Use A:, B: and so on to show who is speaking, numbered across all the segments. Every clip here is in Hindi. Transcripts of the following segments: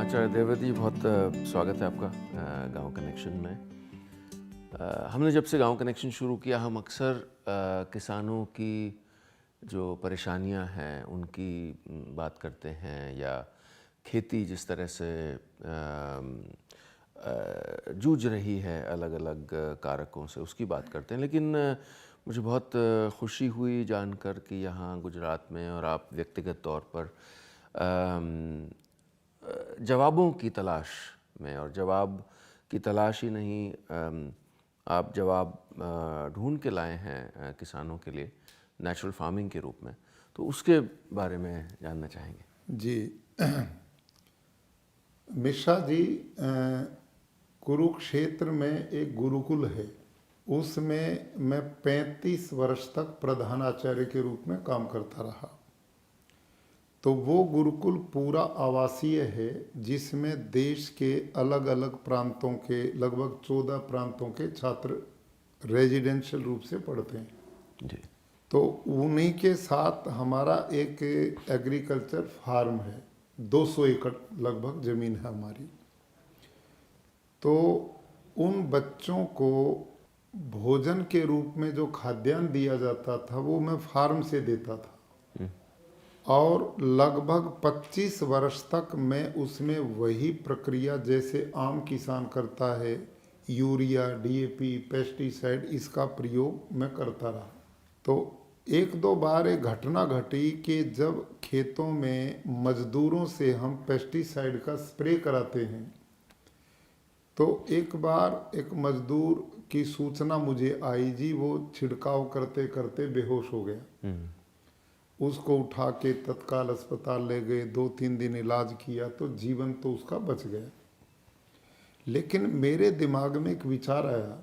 A: आचार्य देवव्रत जी, बहुत स्वागत है आपका गांव कनेक्शन में। हमने जब से गांव कनेक्शन शुरू किया, हम अक्सर किसानों की जो परेशानियां हैं उनकी बात करते हैं, या खेती जिस तरह से जूझ रही है अलग अलग कारकों से, उसकी बात करते हैं। लेकिन मुझे बहुत खुशी हुई जानकर कि यहाँ गुजरात में और आप व्यक्तिगत तौर पर जवाबों की तलाश में, और जवाब की तलाश ही नहीं, आप जवाब ढूंढ के लाए हैं किसानों के लिए नेचुरल फार्मिंग के रूप में। तो उसके बारे में जानना चाहेंगे।
B: जी मिश्रा जी, कुरुक्षेत्र में एक गुरुकुल है, उसमें मैं 35 वर्ष तक प्रधानाचार्य के रूप में काम करता रहा। तो वो गुरुकुल पूरा आवासीय है, जिसमें देश के अलग अलग प्रांतों के लगभग 14 प्रांतों के छात्र रेजिडेंशियल रूप से पढ़ते हैं।
A: जी।
B: तो उन्हीं के साथ हमारा एक एग्रीकल्चर फार्म है, 200 एकड़ लगभग ज़मीन है हमारी। तो उन बच्चों को भोजन के रूप में जो खाद्यान्न दिया जाता था वो मैं फार्म से देता था, और लगभग 25 वर्ष तक मैं उसमें वही प्रक्रिया जैसे आम किसान करता है, यूरिया, डीएपी, पेस्टिसाइड, इसका प्रयोग मैं करता रहा। तो एक दो बार एक घटना घटी कि जब खेतों में मजदूरों से हम पेस्टिसाइड का स्प्रे कराते हैं, तो एक बार एक मजदूर की सूचना मुझे आई, जी वो छिड़काव करते करते बेहोश हो गया। उसको उठा के तत्काल अस्पताल ले गए, 2-3 दिन इलाज किया तो जीवन तो उसका बच गया। लेकिन मेरे दिमाग में एक विचार आया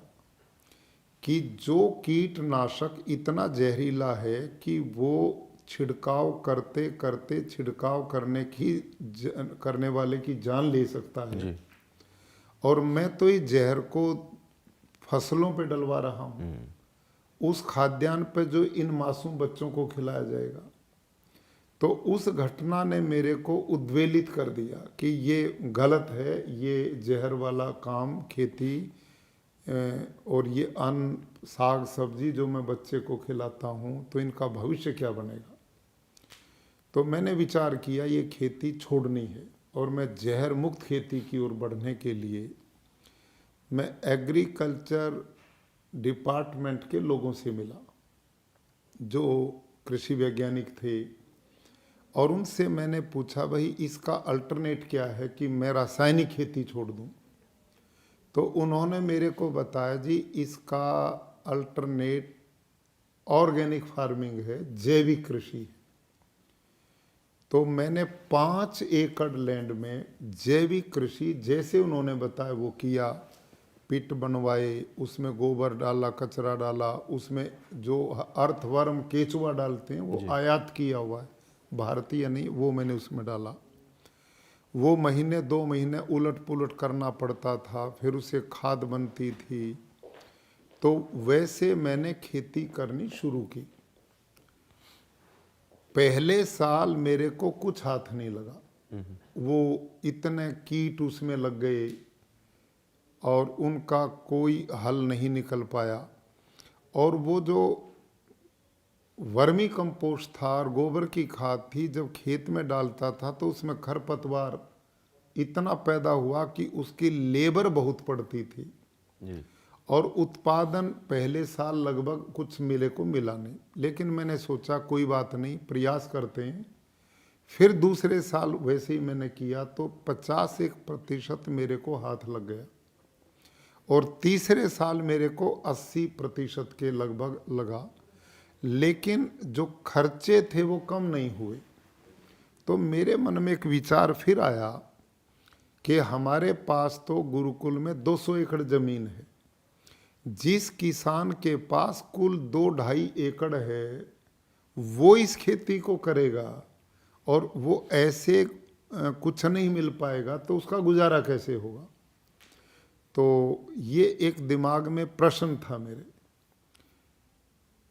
B: कि जो कीटनाशक इतना जहरीला है कि वो छिड़काव करते करते छिड़काव करने वाले की जान ले सकता है
A: जी।
B: और मैं तो इस जहर को फसलों पे डलवा रहा हूँ, उस खाद्यान्न पे जो इन मासूम बच्चों को खिलाया जाएगा। तो उस घटना ने मेरे को उद्वेलित कर दिया कि ये गलत है, ये जहर वाला काम खेती और ये अन्न साग सब्जी जो मैं बच्चे को खिलाता हूँ तो इनका भविष्य क्या बनेगा। तो मैंने विचार किया ये खेती छोड़नी है, और मैं जहर मुक्त खेती की ओर बढ़ने के लिए मैं एग्रीकल्चर डिपार्टमेंट के लोगों से मिला जो कृषि वैज्ञानिक थे, और उनसे मैंने पूछा भाई इसका अल्टरनेट क्या है कि मैं रासायनिक खेती छोड़ दूं। तो उन्होंने मेरे को बताया, जी इसका अल्टरनेट ऑर्गेनिक फार्मिंग है, जैविक कृषि है। तो मैंने 5 एकड़ लैंड में जैविक कृषि जैसे उन्होंने बताया वो किया। पिट बनवाए, उसमें गोबर डाला, कचरा डाला, उसमें जो अर्थवर्म केचुआ डालते हैं वो आयात किया हुआ है, भारतीय नहीं, वो मैंने उसमें डाला। वो महीने 2 महीने उलट पुलट करना पड़ता था, फिर उसे खाद बनती थी। तो वैसे मैंने खेती करनी शुरू की। पहले साल मेरे को कुछ हाथ नहीं लगा, वो इतने कीट उसमें लग गए और उनका कोई हल नहीं निकल पाया। और वो जो वर्मी कंपोस्ट था और गोबर की खाद थी, जब खेत में डालता था तो उसमें खरपतवार इतना पैदा हुआ कि उसकी लेबर बहुत पड़ती थी
A: जी।
B: और उत्पादन पहले साल लगभग कुछ मिले को मिला नहीं। लेकिन मैंने सोचा कोई बात नहीं, प्रयास करते हैं। फिर दूसरे साल वैसे ही मैंने किया तो 51% मेरे को हाथ लग गया, और तीसरे साल मेरे को 80% के लगभग लगा। लेकिन जो खर्चे थे वो कम नहीं हुए। तो मेरे मन में एक विचार फिर आया कि हमारे पास तो गुरुकुल में 200 एकड़ ज़मीन है, जिस किसान के पास कुल 2-2.5 एकड़ है वो इस खेती को करेगा और वो ऐसे कुछ नहीं मिल पाएगा तो उसका गुजारा कैसे होगा। तो ये एक दिमाग में प्रश्न था मेरे।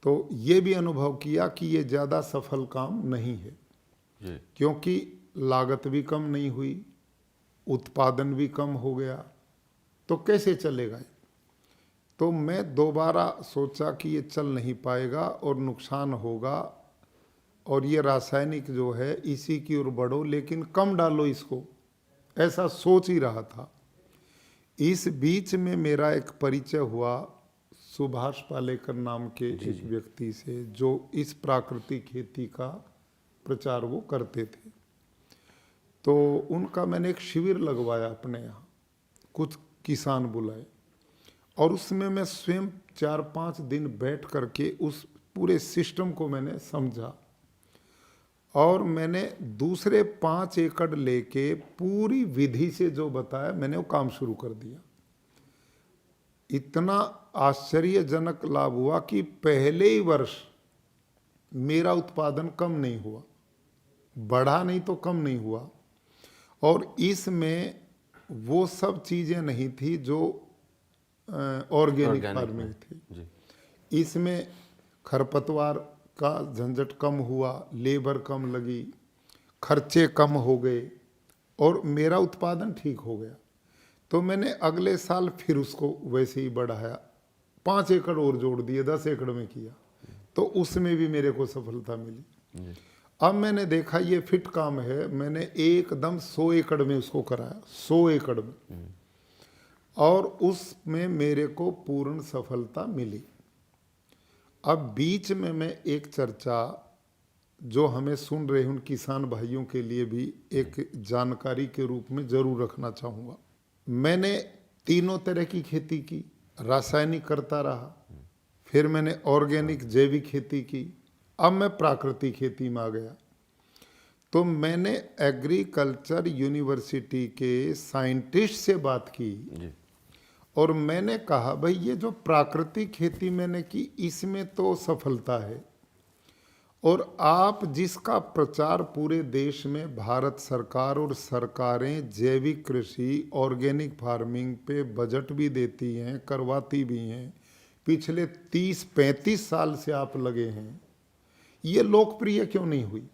B: तो ये भी अनुभव किया कि ये ज़्यादा सफल काम नहीं है,
A: जी।
B: क्योंकि लागत भी कम नहीं हुई, उत्पादन भी कम हो गया, तो कैसे चलेगा? तो मैं दोबारा सोचा कि ये चल नहीं पाएगा और नुकसान होगा, और ये रासायनिक जो है इसी की ओर बढ़ो, लेकिन कम डालो इसको, ऐसा सोच ही रहा था। इस बीच में मेरा एक परिचय हुआ सुभाष पालेकर नाम के एक व्यक्ति से, जो इस प्राकृतिक खेती का प्रचार वो करते थे। तो उनका मैंने एक शिविर लगवाया अपने यहाँ, कुछ किसान बुलाए, और उसमें मैं स्वयं 4-5 दिन बैठ करके उस पूरे सिस्टम को मैंने समझा, और मैंने दूसरे 5 एकड़ लेके पूरी विधि से जो बताया मैंने वो काम शुरू कर दिया। इतना आश्चर्यजनक लाभ हुआ कि पहले ही वर्ष मेरा उत्पादन कम नहीं हुआ, बढ़ा नहीं तो कम नहीं हुआ। और इसमें वो सब चीज़ें नहीं थी जो ऑर्गेनिक फार्मिंग थी। इसमें खरपतवार का झंझट कम हुआ, लेबर कम लगी, खर्चे कम हो गए, और मेरा उत्पादन ठीक हो गया। तो मैंने अगले साल फिर उसको वैसे ही बढ़ाया, 5 एकड़ और जोड़ दिए, 10 एकड़ में किया, तो उसमें भी मेरे को सफलता मिली। अब मैंने देखा ये फिट काम है, मैंने एकदम 100 एकड़ में उसको कराया, 100 एकड़ में, और उसमें मेरे को पूर्ण सफलता मिली। अब बीच में मैं एक चर्चा जो हमें सुन रहे उन किसान भाइयों के लिए भी एक जानकारी के रूप में जरूर रखना चाहूँगा। मैंने तीनों तरह की खेती की, रासायनिक करता रहा, फिर मैंने ऑर्गेनिक जैविक खेती की, अब मैं प्राकृतिक खेती में आ गया। तो मैंने एग्रीकल्चर यूनिवर्सिटी के साइंटिस्ट से बात की जी। और मैंने कहा भाई ये जो प्राकृतिक खेती मैंने की इसमें तो सफलता है, और आप जिसका प्रचार पूरे देश में भारत सरकार और सरकारें जैविक कृषि ऑर्गेनिक फार्मिंग पे बजट भी देती हैं, करवाती भी हैं, पिछले 30-35 साल से आप लगे हैं, ये लोकप्रिय क्यों नहीं हुई?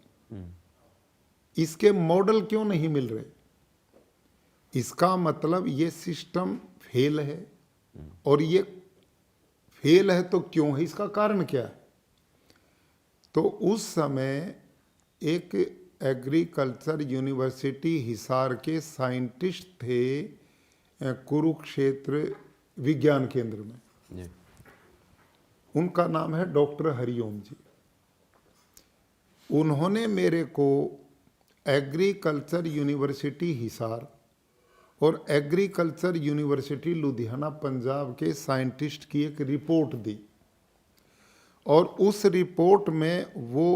B: इसके मॉडल क्यों नहीं मिल रहे? इसका मतलब ये सिस्टम फेल है, और ये फेल है तो क्यों है, इसका कारण क्या है? तो उस समय एक एग्रीकल्चर यूनिवर्सिटी हिसार के साइंटिस्ट थे कुरुक्षेत्र विज्ञान केंद्र में, उनका नाम है डॉक्टर हरिओम जी। उन्होंने मेरे को एग्रीकल्चर यूनिवर्सिटी हिसार और एग्रीकल्चर यूनिवर्सिटी लुधियाना पंजाब के साइंटिस्ट की एक रिपोर्ट दी, और उस रिपोर्ट में वो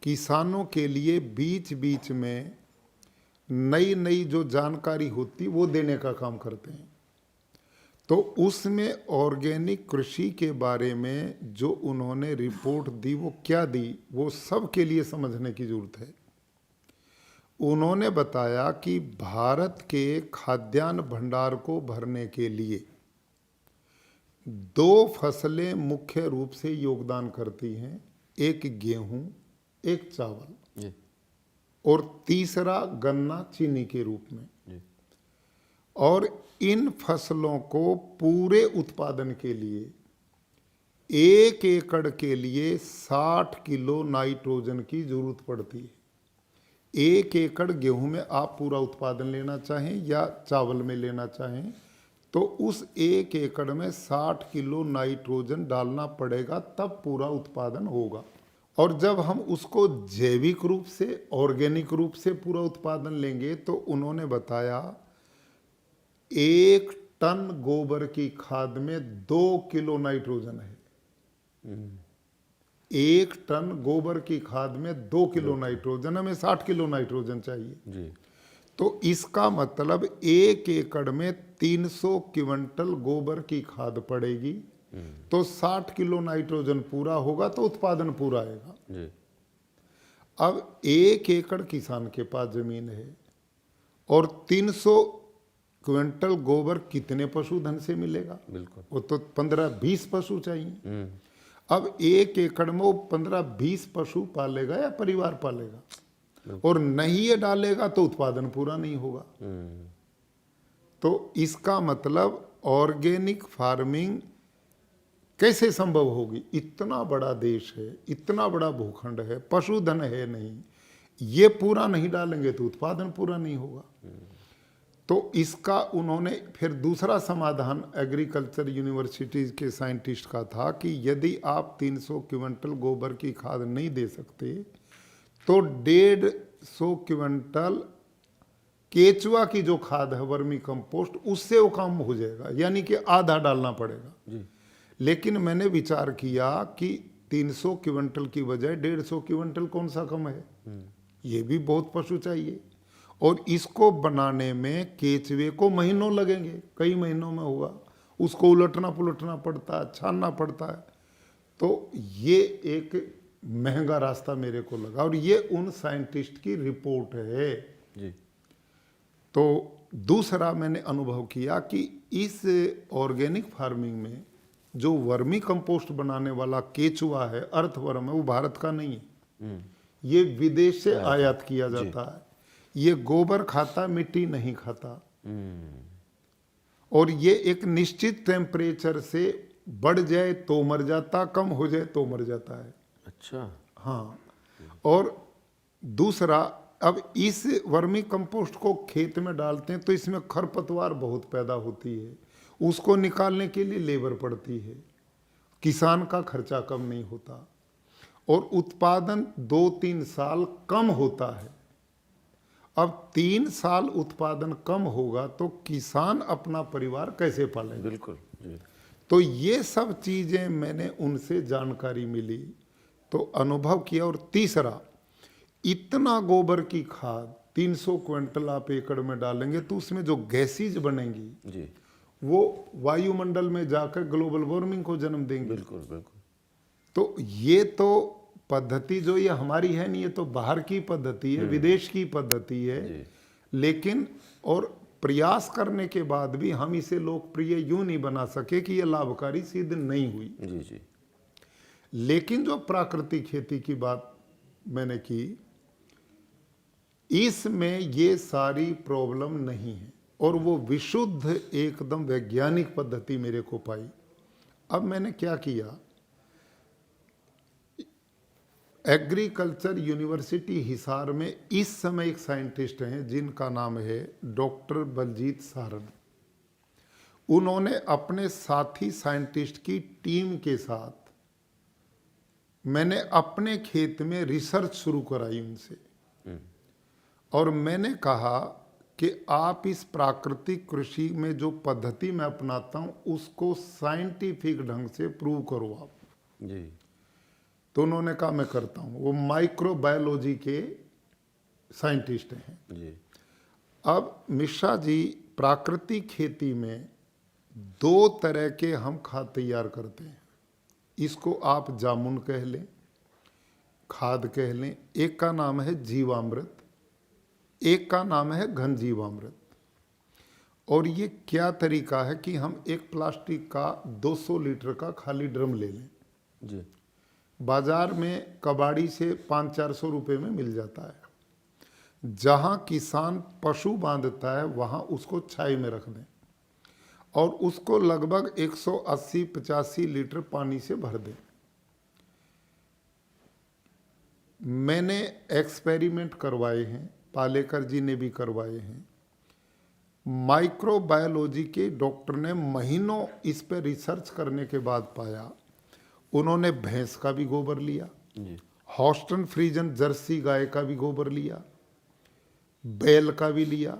B: किसानों के लिए बीच बीच में नई नई जो जानकारी होती वो देने का काम करते हैं। तो उसमें ऑर्गेनिक कृषि के बारे में जो उन्होंने रिपोर्ट दी वो क्या दी, वो सबके लिए समझने की जरूरत है। उन्होंने बताया कि भारत के खाद्यान्न भंडार को भरने के लिए 2 फसलें मुख्य रूप से योगदान करती हैं, एक गेहूं, एक चावल, और तीसरा गन्ना चीनी के रूप में। और इन फसलों को पूरे उत्पादन के लिए 1 एकड़ के लिए 60 किलो नाइट्रोजन की जरूरत पड़ती है। 1 एकड़ गेहूं में आप पूरा उत्पादन लेना चाहें या चावल में लेना चाहें तो उस 1 एकड़ में 60 किलो नाइट्रोजन डालना पड़ेगा, तब पूरा उत्पादन होगा। और जब हम उसको जैविक रूप से ऑर्गेनिक रूप से पूरा उत्पादन लेंगे तो उन्होंने बताया 1 टन गोबर की खाद में 2 किलो नाइट्रोजन है। 1 टन गोबर की खाद में 2 किलो नाइट्रोजन, हमें 60 किलो नाइट्रोजन चाहिए जी। तो इसका मतलब 1 एकड़ में 300 क्विंटल गोबर की खाद पड़ेगी, तो 60 किलो नाइट्रोजन पूरा होगा तो उत्पादन पूरा आएगा जी। अब 1 एकड़ किसान के पास जमीन है और 300 क्विंटल गोबर कितने पशुधन से मिलेगा? बिल्कुल, वो तो 15-20 पशु चाहिए। अब 1 एकड़ में वो 15-20 पशु पालेगा या परिवार पालेगा? और नहीं ये डालेगा तो उत्पादन पूरा नहीं होगा। तो इसका मतलब ऑर्गेनिक फार्मिंग कैसे संभव होगी? इतना बड़ा देश है, इतना बड़ा भूखंड है, पशुधन है नहीं, ये पूरा नहीं डालेंगे तो उत्पादन पूरा नहीं होगा। तो इसका उन्होंने फिर दूसरा समाधान एग्रीकल्चर यूनिवर्सिटी के साइंटिस्ट का था कि यदि आप 300 क्विंटल गोबर की खाद नहीं दे सकते तो 150 क्विंटल केचुआ की जो खाद है वर्मी कंपोस्ट, उससे वो काम हो जाएगा, यानी कि आधा डालना पड़ेगा जी। लेकिन मैंने विचार किया कि 300 क्विंटल की बजाय 150 क्विंटल कौन सा कम है, ये भी बहुत पशु चाहिए, और इसको बनाने में केचुए को महीनों लगेंगे, कई महीनों में होगा, उसको उलटना पुलटना पड़ता है, छानना पड़ता है। तो ये एक महंगा रास्ता मेरे को लगा, और ये उन साइंटिस्ट की रिपोर्ट है जी। तो दूसरा मैंने अनुभव किया कि इस ऑर्गेनिक फार्मिंग में जो वर्मी कंपोस्ट बनाने वाला केचुआ है, अर्थवर्म है, वो भारत का नहीं है, ये विदेश से आयात किया जाता है। ये गोबर खाता, मिट्टी नहीं खाता, और ये एक निश्चित टेम्परेचर से बढ़ जाए तो मर जाता, कम हो जाए तो मर जाता है। अच्छा, हाँ। और दूसरा, अब इस वर्मी कंपोस्ट को खेत में डालते हैं तो इसमें खरपतवार बहुत पैदा होती है, उसको निकालने के लिए लेबर पड़ती है, किसान का खर्चा कम नहीं होता, और उत्पादन 2-3 साल कम होता है। अब 3 साल उत्पादन कम होगा तो किसान अपना परिवार कैसे पालेंगे? बिल्कुल जी। तो ये सब चीजें मैंने उनसे जानकारी मिली, तो अनुभव किया। और तीसरा, इतना गोबर की खाद 300 क्विंटल आप एकड़ में डालेंगे तो उसमें जो गैसेज बनेंगी जी, वो वायुमंडल में जाकर ग्लोबल वार्मिंग को जन्म देंगे। बिल्कुल बिल्कुल। तो ये तो पद्धति जो ये हमारी है नहीं, ये तो बाहर की पद्धति है, विदेश की पद्धति है, लेकिन और प्रयास करने के बाद भी हम इसे लोकप्रिय यूं नहीं बना सके कि ये लाभकारी सिद्ध नहीं हुई जी जी। लेकिन जो प्राकृतिक खेती की बात मैंने की, इसमें ये सारी प्रॉब्लम नहीं है, और वो विशुद्ध एकदम वैज्ञानिक पद्धति मेरे को पाई। अब मैंने क्या किया, एग्रीकल्चर यूनिवर्सिटी हिसार में इस समय एक साइंटिस्ट हैं जिनका नाम है डॉक्टर बलजीत सारन। उन्होंने अपने साथी साइंटिस्ट की टीम के साथ, मैंने अपने खेत में रिसर्च शुरू कराई उनसे, और मैंने कहा कि आप इस प्राकृतिक कृषि में जो पद्धति मैं अपनाता हूं उसको साइंटिफिक ढंग से प्रूव करो आप जी। तो उन्होंने कहा मैं करता हूं। वो माइक्रोबायोलॉजी के साइंटिस्ट हैं जी। अब मिश्रा जी, प्राकृतिक खेती में 2 तरह के हम खाद तैयार करते हैं, इसको आप जामुन कह लें, खाद कह लें। एक का नाम है जीवामृत, एक का नाम है घन जीवामृत। और ये क्या तरीका है कि हम एक प्लास्टिक का 200 लीटर का खाली ड्रम ले लें जी, बाजार में कबाड़ी से 500-400 रुपये में मिल जाता है। जहाँ किसान पशु बांधता है वहाँ उसको छाई में रख दें, और उसको लगभग 180-85 लीटर पानी से भर दें। मैंने एक्सपेरिमेंट करवाए हैं, पालेकर जी ने भी करवाए हैं। माइक्रोबायोलॉजी के डॉक्टर ने महीनों इस पर रिसर्च करने के बाद पाया, उन्होंने भैंस का भी गोबर लिया, हॉस्टन फ्रीजन जर्सी गाय का भी गोबर लिया, बैल का भी लिया,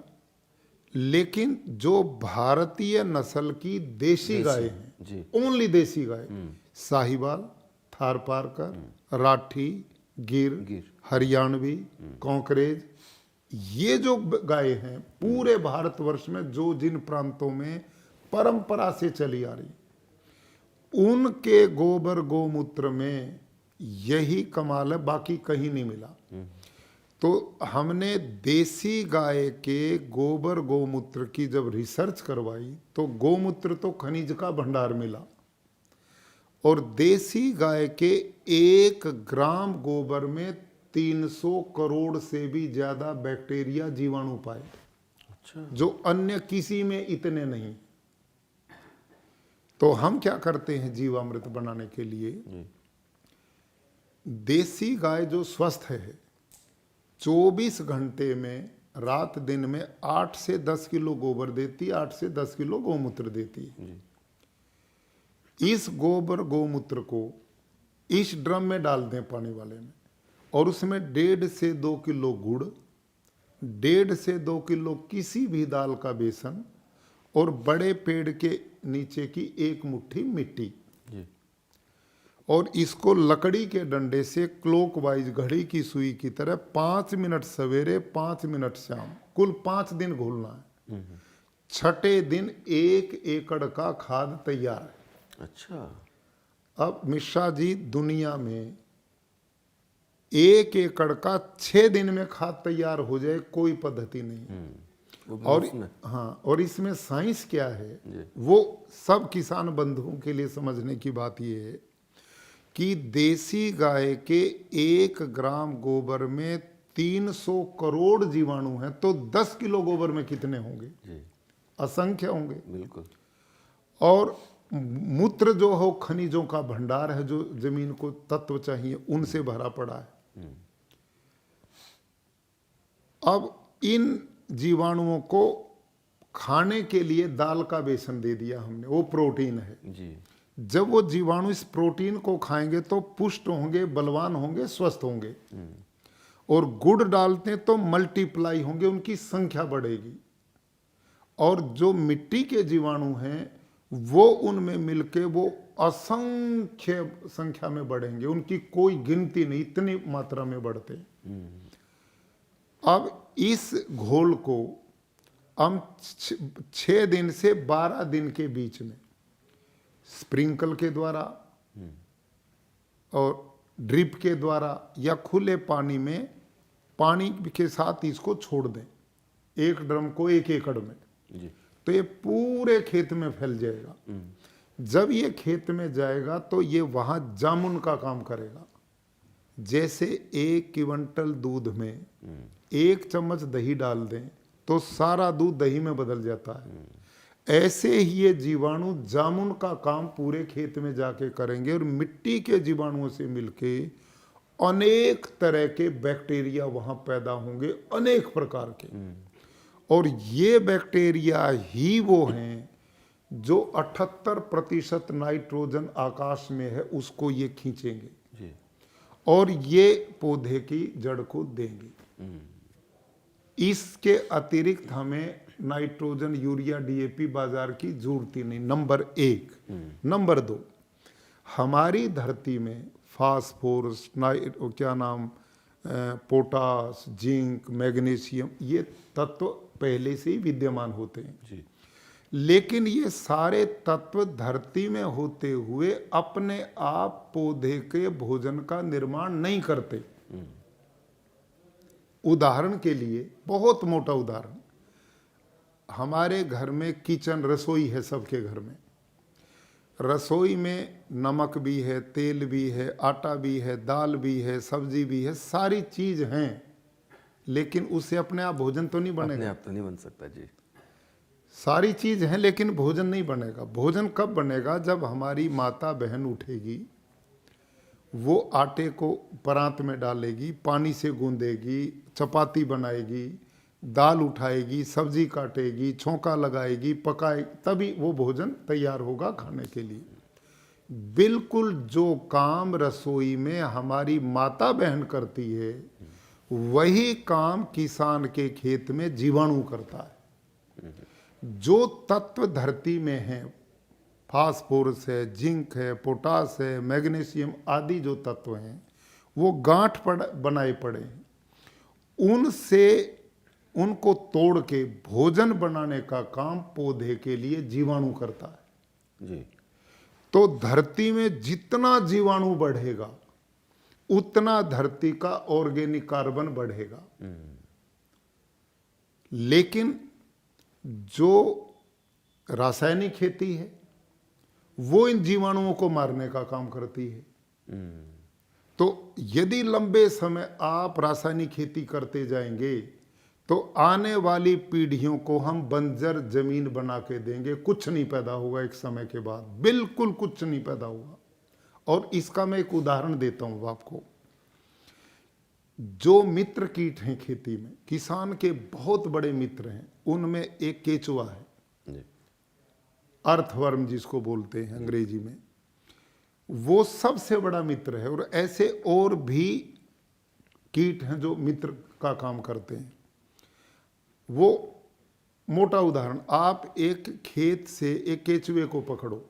B: लेकिन जो भारतीय नस्ल की देसी गाय हैं, ओनली देसी गाय, साहिवाल, थारपारकर, राठी, गिर, हरियाणवी, कांकरेज, ये जो गाय हैं पूरे भारतवर्ष में जो जिन प्रांतों में परंपरा से चली आ रही, उनके गोबर गोमूत्र में यही कमाल है, बाकी कहीं नहीं मिला। तो हमने देसी गाय के गोबर गोमूत्र की जब रिसर्च करवाई तो गोमूत्र तो खनिज का भंडार मिला, और देसी गाय के 1 ग्राम गोबर में 300 करोड़ से भी ज्यादा बैक्टीरिया जीवाणु पाए,
A: अच्छा।
B: जो अन्य किसी में इतने नहीं। तो हम क्या करते हैं जीवामृत बनाने के लिए,
A: जी।
B: देसी गाय जो स्वस्थ है 24 घंटे में रात दिन में 8 से 10 किलो गोबर देती है, 8 से 10 किलो गौमूत्र देती है।
A: जी।
B: इस गोबर गौमूत्र को इस ड्रम में डाल दें पानी वाले में, और उसमें 1.5 से 2 किलो गुड़, 1.5 से 2 किलो किसी भी दाल का बेसन, और बड़े पेड़ के नीचे की 1 मुट्ठी मिट्टी,
A: जी।
B: और इसको लकड़ी के डंडे से क्लॉकवाइज घड़ी की सुई की तरह 5 मिनट सवेरे 5 मिनट शाम, कुल 5 दिन घोलना है। छठे दिन 1 एकड़ का खाद तैयार है।
A: अच्छा।
B: अब मिश्रा जी, दुनिया में 1 एकड़ का 6 दिन में खाद तैयार हो जाए कोई पद्धति नहीं।
A: वो भी
B: और
A: मुफ्त में।
B: हाँ, और इसमें साइंस क्या है,
A: जी।
B: वो सब किसान बंधुओं के लिए समझने की बात ये है कि देसी गाय के 1 ग्राम गोबर में 300 करोड़ जीवाणु हैं, तो 10 किलो गोबर में कितने होंगे?
A: जी।
B: असंख्य होंगे।
A: बिल्कुल।
B: और मूत्र जो हो खनिजों का भंडार है, जो जमीन को तत्व चाहिए उनसे भरा पड़ा है। अब इन जीवाणुओं को खाने के लिए दाल का बेसन दे दिया हमने, वो प्रोटीन है।
A: जी।
B: जब वो जीवाणु इस प्रोटीन को खाएंगे तो पुष्ट होंगे, बलवान होंगे, स्वस्थ होंगे। और गुड़ डालते हैं तो मल्टीप्लाई होंगे, उनकी संख्या बढ़ेगी। और जो मिट्टी के जीवाणु हैं वो उनमें मिलके वो असंख्य संख्या में बढ़ेंगे, उनकी कोई गिनती नहीं, इतनी मात्रा में बढ़ते हैं। अब इस घोल को हम 6 दिन से 12 दिन के बीच में स्प्रिंकल के द्वारा और ड्रिप के द्वारा या खुले पानी में पानी के साथ इसको छोड़ दें, 1 ड्रम को 1 एकड़ में।
A: जी।
B: तो ये पूरे खेत में फैल जाएगा। जब ये खेत में जाएगा तो ये वहां जामुन का काम करेगा। जैसे 1 क्विंटल दूध में 1 चम्मच दही डाल दें तो सारा दूध दही में बदल जाता है। ऐसे ही ये जीवाणु जामुन का काम पूरे खेत में जाके करेंगे, और मिट्टी के जीवाणुओं से मिलके अनेक तरह के बैक्टीरिया वहां पैदा होंगे, अनेक प्रकार के। और ये बैक्टीरिया ही वो हैं जो 78% नाइट्रोजन आकाश में है उसको ये खींचेंगे।
A: जी।
B: और ये पौधे की जड़ को देंगे। इसके अतिरिक्त हमें नाइट्रोजन, यूरिया, डीएपी बाजार की जरूरत ही नहीं, नंबर 1। नंबर 2, हमारी धरती में फास्फोरस, पोटास, जिंक, मैग्नीशियम, ये तत्व पहले से ही विद्यमान होते हैं।
A: जी।
B: लेकिन ये सारे तत्व धरती में होते हुए अपने आप पौधे के भोजन का निर्माण नहीं करते। उदाहरण के लिए, बहुत मोटा उदाहरण, हमारे घर में किचन, रसोई है सबके घर में। रसोई में नमक भी है, तेल भी है, आटा भी है, दाल भी है, सब्जी भी है, सारी चीज हैं, लेकिन उससे अपने आप भोजन तो नहीं बनेगा।
A: अपने आप तो नहीं बन सकता। जी।
B: सारी चीज है लेकिन भोजन नहीं बनेगा। भोजन कब बनेगा? जब हमारी माता बहन उठेगी, वो आटे को परात में डालेगी, पानी से गूंदेगी, चपाती बनाएगी, दाल उठाएगी, सब्जी काटेगी, छौंका लगाएगी, पकाएगी, तभी वो भोजन तैयार होगा खाने के लिए। बिल्कुल जो काम रसोई में हमारी माता बहन करती है, वही काम किसान के खेत में जीवाणु करता है। जो तत्व धरती में है, फास्फोरस है, जिंक है, पोटास है, मैग्नीशियम आदि जो तत्व हैं, वो गांठ बनाए पड़े हैं। उनसे उनको तोड़ के भोजन बनाने का काम पौधे के लिए जीवाणु करता है।
A: जी।
B: तो धरती में जितना जीवाणु बढ़ेगा उतना धरती का ऑर्गेनिक कार्बन बढ़ेगा। लेकिन जो रासायनिक खेती है वो इन जीवाणुओं को मारने का काम करती है। तो यदि लंबे समय आप रासायनिक खेती करते जाएंगे तो आने वाली पीढ़ियों को हम बंजर जमीन बना के देंगे, कुछ नहीं पैदा होगा एक समय के बाद, बिल्कुल कुछ नहीं पैदा होगा। और इसका मैं एक उदाहरण देता हूं आपको। जो मित्र कीट हैं खेती में, किसान के बहुत बड़े मित्र हैं, उनमें एक केचुआ है
A: जी।
B: अर्थवर्म जिसको बोलते हैं अंग्रेजी में, वो सबसे बड़ा मित्र है। और ऐसे और भी कीट हैं जो मित्र का काम करते हैं। वो मोटा उदाहरण, आप एक खेत से एक केचुए को पकड़ो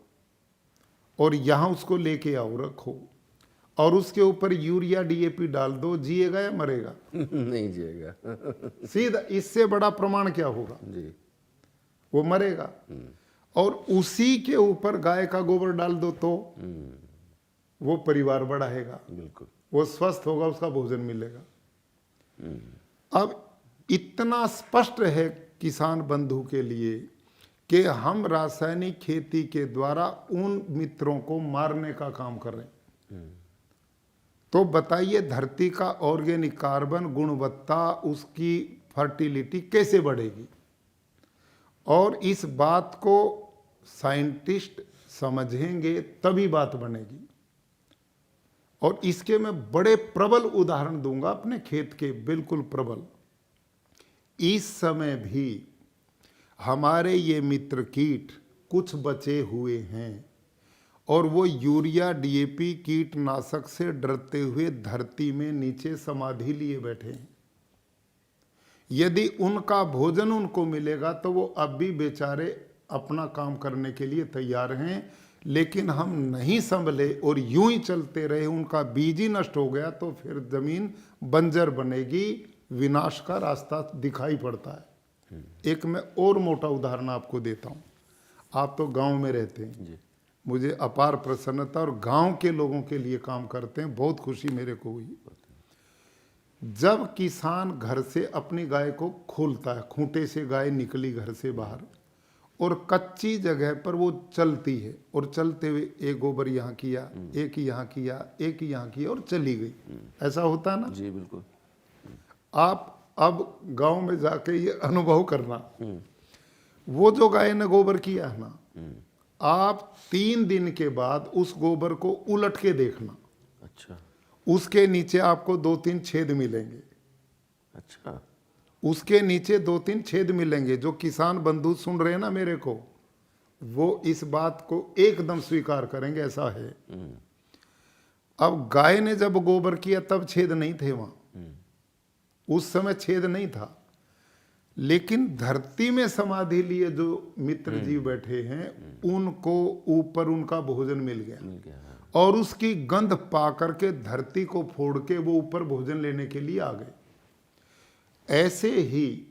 B: और यहां उसको लेके आओ, रखो, और उसके ऊपर यूरिया डीएपी डाल दो, जिएगा या मरेगा?
A: नहीं जिएगा।
B: सीधा, इससे बड़ा प्रमाण क्या होगा?
A: जी।
B: वो मरेगा। और उसी के ऊपर गाय का गोबर डाल दो तो वो परिवार बढ़ाएगा,
A: बिल्कुल,
B: वो स्वस्थ होगा, उसका भोजन मिलेगा। अब इतना स्पष्ट है किसान बंधु के लिए कि हम रासायनिक खेती के द्वारा उन मित्रों को मारने का काम कर रहे हैं। तो बताइए, धरती का ऑर्गेनिक कार्बन गुणवत्ता, उसकी फर्टिलिटी कैसे बढ़ेगी? और इस बात को साइंटिस्ट समझेंगे तभी बात बनेगी। और इसके मैं बड़े प्रबल उदाहरण दूंगा अपने खेत के, बिल्कुल प्रबल। इस समय भी हमारे ये मित्र कीट कुछ बचे हुए हैं और वो यूरिया डीएपी कीटनाशक से डरते हुए धरती में नीचे समाधि लिए बैठे हैं। यदि उनका भोजन उनको मिलेगा तो वो अब भी बेचारे अपना काम करने के लिए तैयार हैं, लेकिन हम नहीं संभले और यूं ही चलते रहे, उनका बीज ही नष्ट हो गया तो फिर जमीन बंजर बनेगी, विनाश का रास्ता दिखाई पड़ता है। एक मैं और मोटा उदाहरण आपको देता हूं। आप तो गांव में रहते हैं
A: जी।
B: मुझे अपार प्रसन्नता, और गांव के लोगों के लिए काम करते हैं, बहुत खुशी मेरे को हुई। जब किसान घर से अपनी गाय को खोलता है, खूंटे से गाय निकली घर से बाहर और कच्ची जगह पर वो चलती है, और चलते हुए एक गोबर यहाँ किया, एक यहाँ किया, एक यहाँ किया और चली गई, ऐसा होता है ना?
A: जी बिल्कुल।
B: आप अब गांव में जाके ये अनुभव करना, वो जो गाय ने गोबर किया है ना, आप 3 दिन के बाद उस गोबर को उलट के देखना।
A: अच्छा।
B: उसके नीचे आपको 2-3 छेद मिलेंगे।
A: अच्छा।
B: उसके नीचे 2-3 छेद मिलेंगे। जो किसान बंधु सुन रहे हैं ना मेरे को, वो इस बात को एकदम स्वीकार करेंगे, ऐसा है। अब गाय ने जब गोबर किया तब छेद नहीं थे वहां, उस समय छेद नहीं था, लेकिन धरती में समाधि लिए जो मित्र जीव बैठे हैं उनको ऊपर उनका भोजन मिल गया, और उसकी गंध पा करके धरती को फोड़ के वो ऊपर भोजन लेने के लिए आ गए। ऐसे ही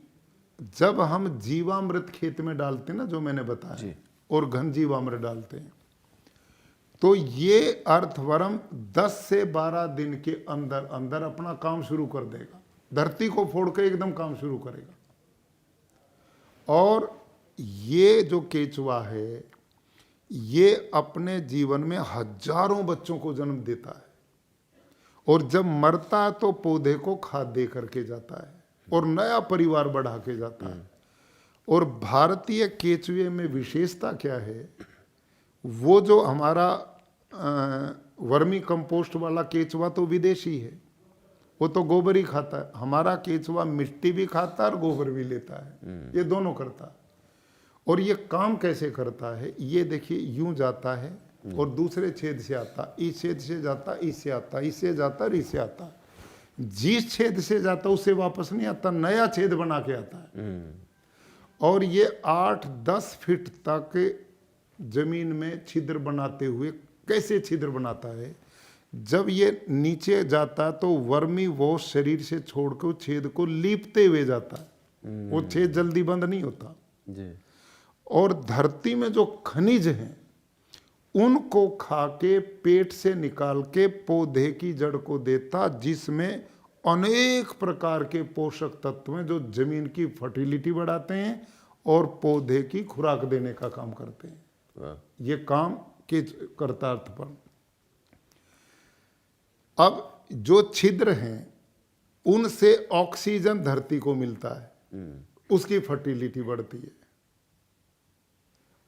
B: जब हम जीवामृत खेत में डालते हैं ना, जो मैंने बताया, और घन जीवामृत डालते हैं, तो ये अर्थवर्म 10 से 12 दिन के अंदर अंदर अपना काम शुरू कर देगा, धरती को फोड़ के एकदम काम शुरू करेगा। और ये जो केचुआ है, ये अपने जीवन में हजारों बच्चों को जन्म देता है, और जब मरता है तो पौधे को खाद दे करके जाता है और नया परिवार बढ़ा के जाता है। और भारतीय केचुए में विशेषता क्या है, वो जो हमारा वर्मी कंपोस्ट वाला केचुआ तो विदेशी है, वो तो गोबर ही खाता है। हमारा केचुआ मिट्टी भी खाता है और गोबर भी लेता है, ये दोनों करता है। और ये काम कैसे करता है, ये देखिए, यूं जाता है और दूसरे छेद से आता, इस छेद से जाता, इससे आता, इससे जाता और इससे आता। जिस छेद से जाता उससे वापस नहीं आता, नया छेद बना के आता है। और ये 8-10 फीट तक जमीन में छिद्र बनाते हुए, कैसे छिद्र बनाता है, जब ये नीचे जाता है तो वर्मी वॉश शरीर से छोड़कर उस छेद को लीपते हुए जाता है, वो छेद जल्दी बंद नहीं होता
A: जी।
B: और धरती में जो खनिज हैं उनको खा के पेट से निकाल के पौधे की जड़ को देता, जिसमें अनेक प्रकार के पोषक तत्व हैं जो जमीन की फर्टिलिटी बढ़ाते हैं और पौधे की खुराक देने का काम करते हैं। ये काम करता अर्थवर्म। अब जो छिद्र हैं उनसे ऑक्सीजन धरती को मिलता है, उसकी फर्टिलिटी बढ़ती है।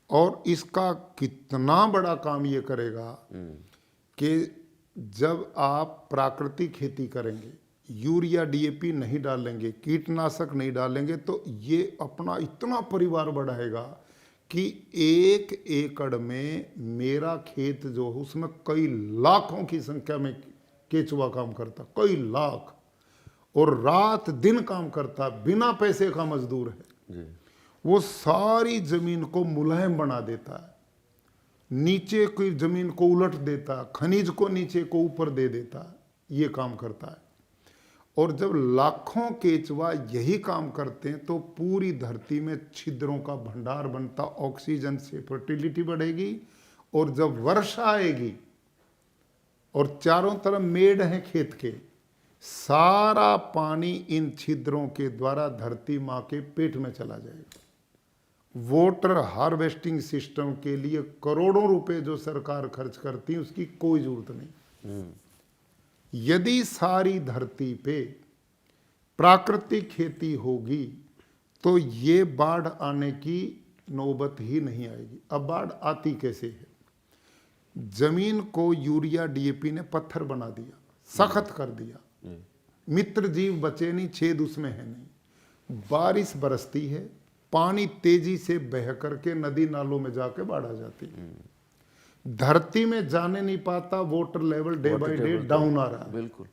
B: और इसका कितना बड़ा काम ये करेगा कि जब आप प्राकृतिक खेती करेंगे, यूरिया डीएपी नहीं डालेंगे, कीटनाशक नहीं डालेंगे, तो ये अपना इतना परिवार बढ़ाएगा कि 1 एकड़ में मेरा खेत जो है उसमें कई लाखों की संख्या में केचुआ काम करता, कई लाख, और रात दिन काम करता, बिना पैसे का मजदूर है जी। वो सारी जमीन को मुलायम बना देता है, नीचे की जमीन को उलट देता, खनिज को नीचे को ऊपर दे देता, ये काम करता है। और जब लाखों केचुआ यही काम करते हैं तो पूरी धरती में छिद्रों का भंडार बनता, ऑक्सीजन से फर्टिलिटी बढ़ेगी। और जब वर्षा आएगी और चारों तरफ मेड़ हैं खेत के, सारा पानी इन छिद्रों के द्वारा धरती माँ के पेट में चला जाएगा। वाटर हार्वेस्टिंग सिस्टम के लिए करोड़ों रुपए जो सरकार खर्च करती है उसकी कोई जरूरत नहीं। यदि सारी धरती पे प्राकृतिक खेती होगी तो ये बाढ़ आने की नौबत ही नहीं आएगी। अब बाढ़ आती कैसे है? जमीन को यूरिया डीएपी ने पत्थर बना दिया, सख्त कर दिया, मित्र जीव बचे नहीं, छेद उसमें है नहीं। बारिश बरसती है, पानी तेजी से बह करके नदी नालों में जाके बाढ़ आ जाती है, धरती में जाने नहीं पाता, water level day by day down आ रहा है।
A: बिल्कुल।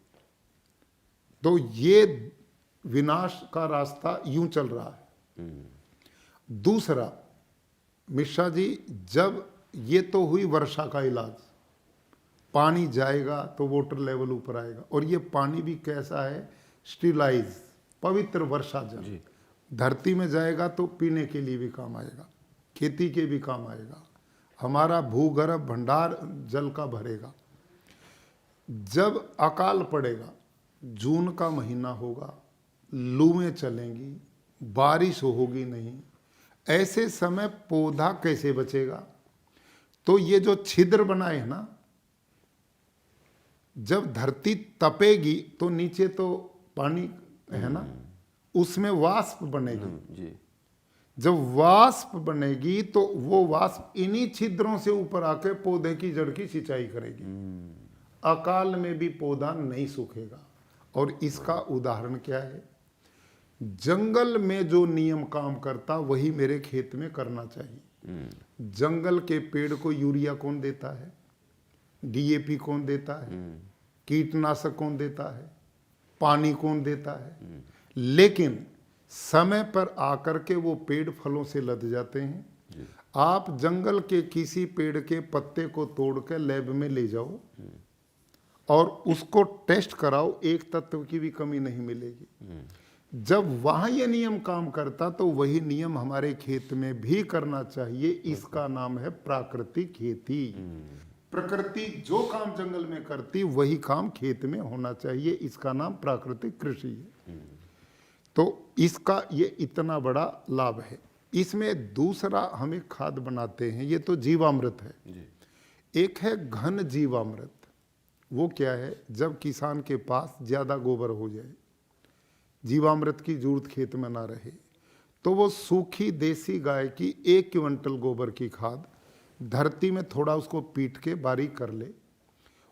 B: तो ये विनाश का रास्ता यूं चल रहा है। दूसरा, मिश्रा जी, जब ये तो हुई वर्षा का इलाज, पानी जाएगा तो वाटर लेवल ऊपर आएगा, और ये पानी भी कैसा है? स्टेरिलाइज, पवित्र वर्षा जल धरती में जाएगा तो पीने के लिए भी काम आएगा, खेती के भी काम आएगा, हमारा भूगर्भ भंडार जल का भरेगा। जब अकाल पड़ेगा, जून का महीना होगा, लूएं चलेंगी, बारिश होगी नहीं, ऐसे समय पौधा कैसे बचेगा? तो ये जो छिद्र बनाए हैं ना, जब धरती तपेगी तो नीचे तो पानी है ना, उसमें वाष्प बनेगी जी। जब वाष्प बनेगी तो वो वाष्प इन्हीं छिद्रों से ऊपर आके पौधे की जड़ की सिंचाई करेगी। अकाल में भी पौधा नहीं सूखेगा। और इसका उदाहरण क्या है? जंगल में जो नियम काम करता वही मेरे खेत में करना चाहिए। जंगल के पेड़ को यूरिया कौन देता है? डीएपी कौन देता है? कीटनाशक कौन देता है? पानी कौन देता है? लेकिन समय पर आकर के वो पेड़ फलों से लद जाते हैं। आप जंगल के किसी पेड़ के पत्ते को तोड़ के लैब में ले जाओ और उसको टेस्ट कराओ, एक तत्व की भी कमी नहीं मिलेगी। जब वहां ये नियम काम करता तो वही नियम हमारे खेत में भी करना चाहिए। इसका नाम है प्राकृतिक खेती। प्रकृति जो काम जंगल में करती वही काम खेत में होना चाहिए। इसका नाम प्राकृतिक कृषि है। तो इसका ये इतना बड़ा लाभ है। इसमें दूसरा हम एक खाद बनाते हैं, ये तो जीवामृत है जी। एक है घन जीवामृत। वो क्या है? जब किसान के पास ज़्यादा गोबर हो जाए, जीवामृत की जरूरत खेत में ना रहे, तो वो सूखी देसी गाय की 1 क्विंटल गोबर की खाद धरती में थोड़ा उसको पीट के बारीक कर ले,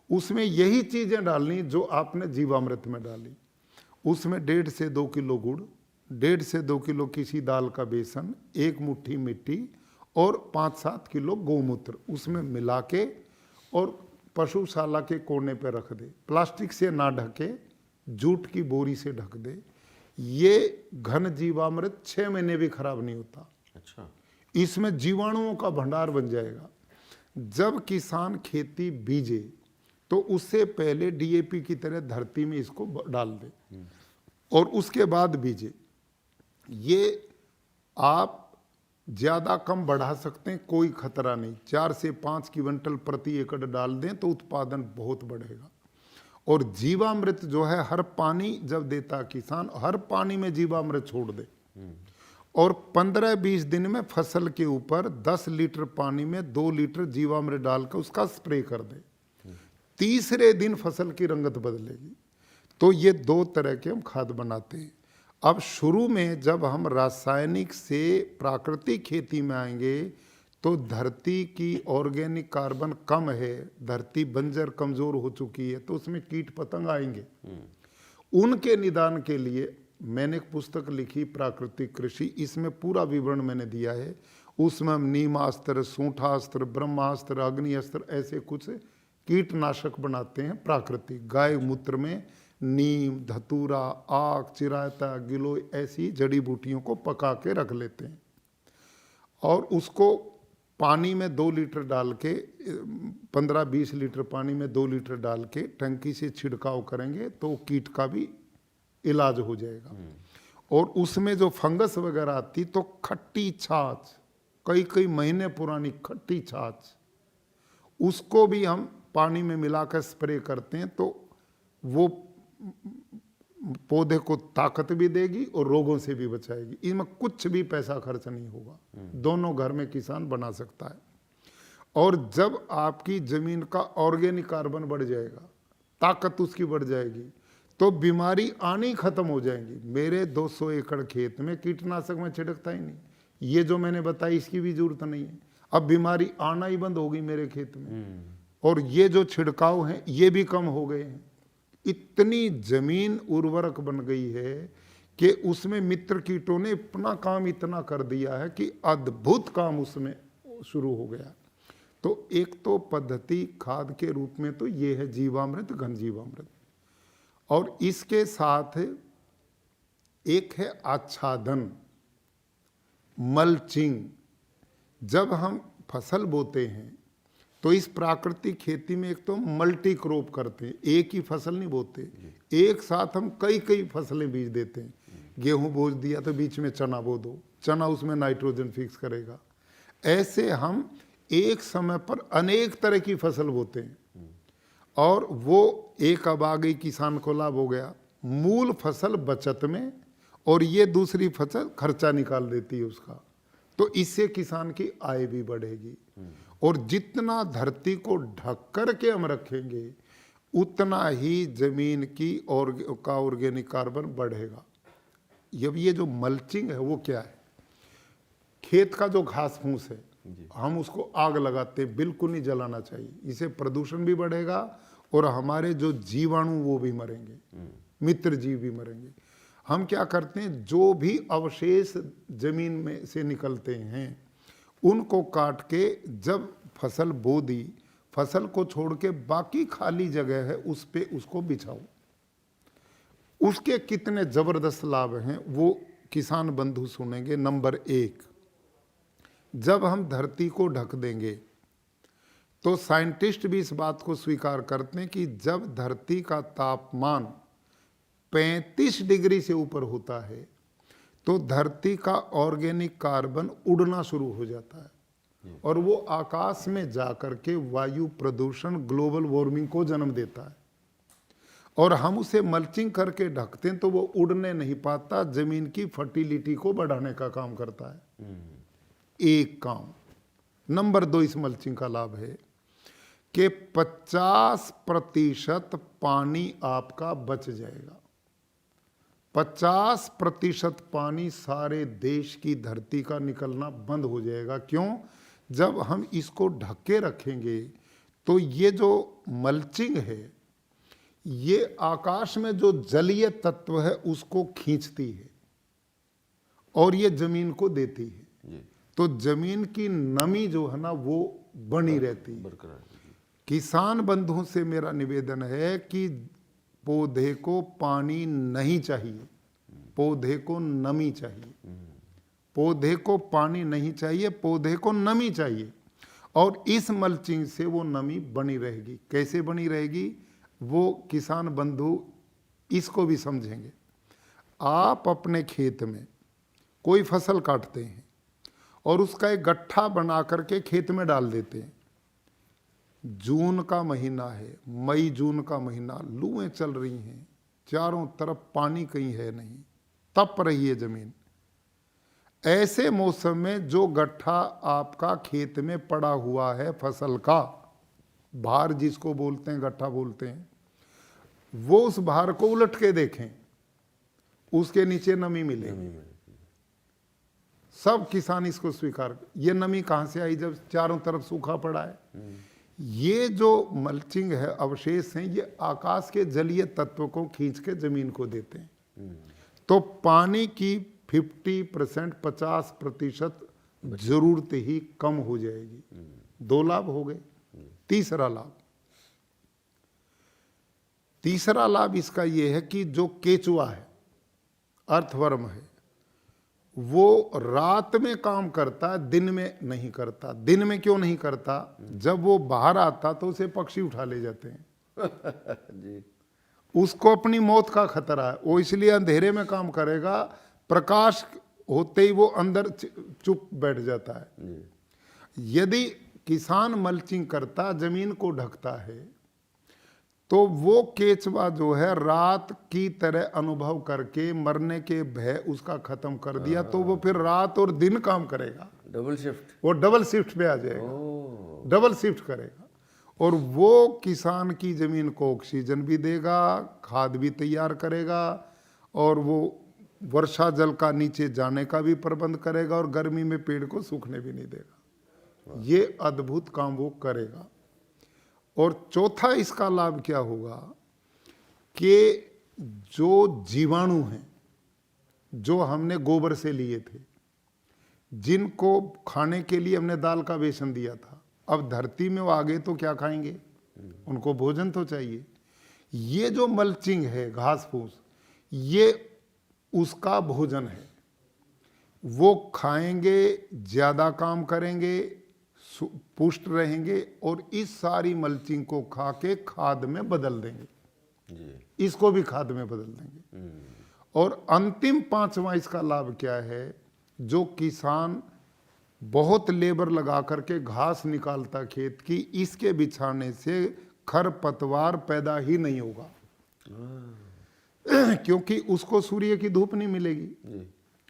B: उसमें यही चीज़ें डालनी जो आपने जीवामृत में डाली। उसमें 1.5 से 2 किलो गुड़, 1.5 से 2 किलो किसी दाल का बेसन, 1 मुट्ठी मिट्टी और 5-7 किलो गौमूत्र उसमें मिला के और पशुशाला के कोने पे रख दे। प्लास्टिक से ना ढके, जूट की बोरी से ढक दे। ये घन जीवामृत 6 महीने भी खराब नहीं होता। अच्छा। इसमें जीवाणुओं का भंडार बन जाएगा। जब किसान खेती बीजे तो उससे पहले डीएपी की तरह धरती में इसको डाल दे और उसके बाद बीजे। ये आप ज़्यादा कम बढ़ा सकते हैं, कोई खतरा नहीं। 4 से 5 क्विंटल प्रति एकड़ डाल दें तो उत्पादन बहुत बढ़ेगा। और जीवामृत जो है, हर पानी जब देता किसान, हर पानी में जीवामृत छोड़ दे और 15-20 दिन में फसल के ऊपर 10 लीटर पानी में 2 लीटर जीवामृत डालकर उसका स्प्रे कर दे। तीसरे दिन फसल की रंगत बदलेगी। तो ये दो तरह के हम खाद बनाते हैं। अब शुरू में जब हम रासायनिक से प्राकृतिक खेती में आएंगे तो धरती की ऑर्गेनिक कार्बन कम है, धरती बंजर कमजोर हो चुकी है, तो उसमें कीट पतंग आएंगे। उनके निदान के लिए मैंने एक पुस्तक लिखी प्राकृतिक कृषि, इसमें पूरा विवरण मैंने दिया है। उसमें हम नीमास्त्र, सूंठास्त्र, ब्रह्मास्त्र, अग्निअस्त्र ऐसे कुछ कीटनाशक बनाते हैं प्राकृतिक। गाय मूत्र में नीम, धतूरा, आक, चिरायता, गिलोय ऐसी जड़ी बूटियों को पका के रख लेते हैं और उसको पानी में 2 लीटर डाल के 15-20 लीटर पानी में 2 लीटर डाल के टंकी से छिड़काव करेंगे तो कीट का भी इलाज हो जाएगा। और उसमें जो फंगस वगैरह आती तो खट्टी छाछ, कई महीने पुरानी खट्टी छाछ, उसको भी हम पानी में मिलाकर स्प्रे करते हैं तो वो पौधे को ताकत भी देगी और रोगों से भी बचाएगी। इसमें कुछ भी पैसा खर्च नहीं होगा, दोनों घर में किसान बना सकता है। और जब आपकी जमीन का ऑर्गेनिक कार्बन बढ़ जाएगा, ताकत उसकी बढ़ जाएगी, तो बीमारी आनी खत्म हो जाएंगी। मेरे 200 एकड़ खेत में कीटनाशक में छिड़कता ही नहीं, ये जो मैंने बताया इसकी भी जरूरत नहीं है। अब बीमारी आना ही बंद हो गई मेरे खेत में, और ये जो छिड़काव हैं ये भी कम हो गए हैं। इतनी जमीन उर्वरक बन गई है कि उसमें मित्र कीटों ने अपना काम इतना कर दिया है कि अद्भुत काम उसमें शुरू हो गया। तो एक तो पद्धति खाद के रूप में तो ये है जीवामृत, घन जीवामृत, और इसके साथ एक है आच्छादन, मल्चिंग। जब हम फसल बोते हैं तो इस प्राकृतिक खेती में एक तो मल्टी क्रॉप करते हैं, एक ही फसल नहीं बोते, एक साथ हम कई फसलें बीज देते हैं। गेहूं बोझ दिया तो बीच में चना बो दो, चना उसमें नाइट्रोजन फिक्स करेगा। ऐसे हम एक समय पर अनेक तरह की फसल बोते हैं और वो एक अब आ गई, किसान को लाभ हो गया, मूल फसल बचत में और ये दूसरी फसल खर्चा निकाल देती है उसका। तो इससे किसान की आय भी बढ़ेगी और जितना धरती को ढक कर के हम रखेंगे उतना ही जमीन की ऑर्गेनिक कार्बन बढ़ेगा। अब ये जो मल्चिंग है वो क्या है? खेत का जो घास फूस है हम उसको आग लगाते हैं, बिल्कुल नहीं जलाना चाहिए, इससे प्रदूषण भी बढ़ेगा और हमारे जो जीवाणु वो भी मरेंगे, मित्र जीव भी मरेंगे। हम क्या करते हैं, जो भी अवशेष जमीन में से निकलते हैं उनको काट के जब फसल बो दी, फसल को छोड़ के बाकी खाली जगह है उस पे उसको बिछाओ। उसके कितने जबरदस्त लाभ हैं वो किसान बंधु सुनेंगे। नंबर 1, जब हम धरती को ढक देंगे तो साइंटिस्ट भी इस बात को स्वीकार करते हैं कि जब धरती का तापमान 35 डिग्री से ऊपर होता है तो धरती का ऑर्गेनिक कार्बन उड़ना शुरू हो जाता है और वो आकाश में जाकर के वायु प्रदूषण, ग्लोबल वार्मिंग को जन्म देता है। और हम उसे मल्चिंग करके ढकते हैं तो वो उड़ने नहीं पाता, जमीन की फर्टिलिटी को बढ़ाने का काम करता है। एक काम। नंबर 2, इस मल्चिंग का लाभ है कि 50% पानी आपका बच जाएगा। 50% पानी सारे देश की धरती का निकलना बंद हो जाएगा। क्यों? जब हम इसको ढक के रखेंगे तो ये जो मल्चिंग है ये आकाश में जो जलीय तत्व है उसको खींचती है और ये जमीन को देती है। तो जमीन की नमी जो है ना वो बनी रहती है। किसान बंधुओं से मेरा निवेदन है कि पौधे को पानी नहीं चाहिए, पौधे को नमी चाहिए। पौधे को पानी नहीं चाहिए, पौधे को नमी चाहिए। और इस मल्चिंग से वो नमी बनी रहेगी। कैसे बनी रहेगी वो किसान बंधु इसको भी समझेंगे। आप अपने खेत में कोई फसल काटते हैं और उसका एक गट्ठा बना करके खेत में डाल देते हैं। जून का महीना है, मई जून का महीना, लूएं चल रही हैं, चारों तरफ पानी कहीं है नहीं, तप रही है जमीन। ऐसे मौसम में जो गट्ठा आपका खेत में पड़ा हुआ है फसल का, भार जिसको बोलते हैं, गट्ठा बोलते हैं, वो उस भार को उलट के देखें, उसके नीचे नमी मिलेगी। सब किसान इसको स्वीकार, ये नमी कहां से आई जब चारों तरफ सूखा पड़ा है। ये जो मल्चिंग है, अवशेष हैं, ये आकाश के जलीय तत्व को खींच के जमीन को देते हैं। तो पानी की 50%, 50% जरूरत ही कम हो जाएगी। 2 लाभ हो गए। तीसरा लाभ इसका यह है कि जो केचुआ है, अर्थवर्म है, वो रात में काम करता है, दिन में नहीं करता। दिन में क्यों नहीं करता? जब वो बाहर आता तो उसे पक्षी उठा ले जाते हैं।
A: जी।
B: उसको अपनी मौत का खतरा है, वो इसलिए अंधेरे में काम करेगा। प्रकाश होते ही वो अंदर चुप बैठ जाता है। यदि किसान मल्चिंग करता, जमीन को ढकता है, तो वो केचुआ जो है रात की तरह अनुभव करके मरने के भय उसका खत्म कर दिया, तो वो फिर रात और दिन काम करेगा।
A: डबल शिफ्ट,
B: वो डबल शिफ्ट पे आ जाएगा, डबल शिफ्ट करेगा। और वो किसान की जमीन को ऑक्सीजन भी देगा, खाद भी तैयार करेगा, और वो वर्षा जल का नीचे जाने का भी प्रबंध करेगा, और गर्मी में पेड़ को सूखने भी नहीं देगा। ये अद्भुत काम वो करेगा। और चौथा इसका लाभ क्या होगा कि जो जीवाणु हैं, जो हमने गोबर से लिए थे, जिनको खाने के लिए हमने दाल का बेसन दिया था, अब धरती में वो आ गए तो क्या खाएंगे? उनको भोजन तो चाहिए। ये जो मल्चिंग है, घास फूस, ये उसका भोजन है। वो खाएंगे, ज्यादा काम करेंगे, पुष्ट रहेंगे, और इस सारी मल्चिंग को खा के खाद में बदल देंगे जी। इसको भी खाद में बदल देंगे। और अंतिम 5वां इसका लाभ क्या है? जो किसान बहुत लेबर लगा करके घास निकालता खेत की, इसके बिछाने से खरपतवार पैदा ही नहीं होगा। क्योंकि उसको सूर्य की धूप नहीं मिलेगी जी।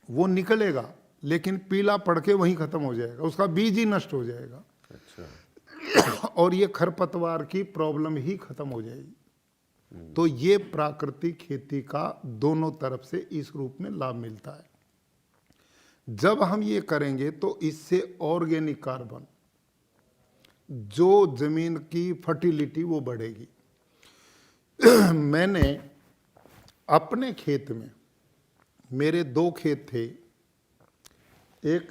B: वो निकलेगा लेकिन पीला पड़ के वहीं खत्म हो जाएगा, उसका बीज ही नष्ट हो जाएगा। अच्छा। और ये खरपतवार की प्रॉब्लम ही खत्म हो जाएगी। तो ये प्राकृतिक खेती का दोनों तरफ से इस रूप में लाभ मिलता है। जब हम ये करेंगे तो इससे ऑर्गेनिक कार्बन, जो जमीन की फर्टिलिटी, वो बढ़ेगी। मैंने अपने खेत में, मेरे 2 खेत थे, एक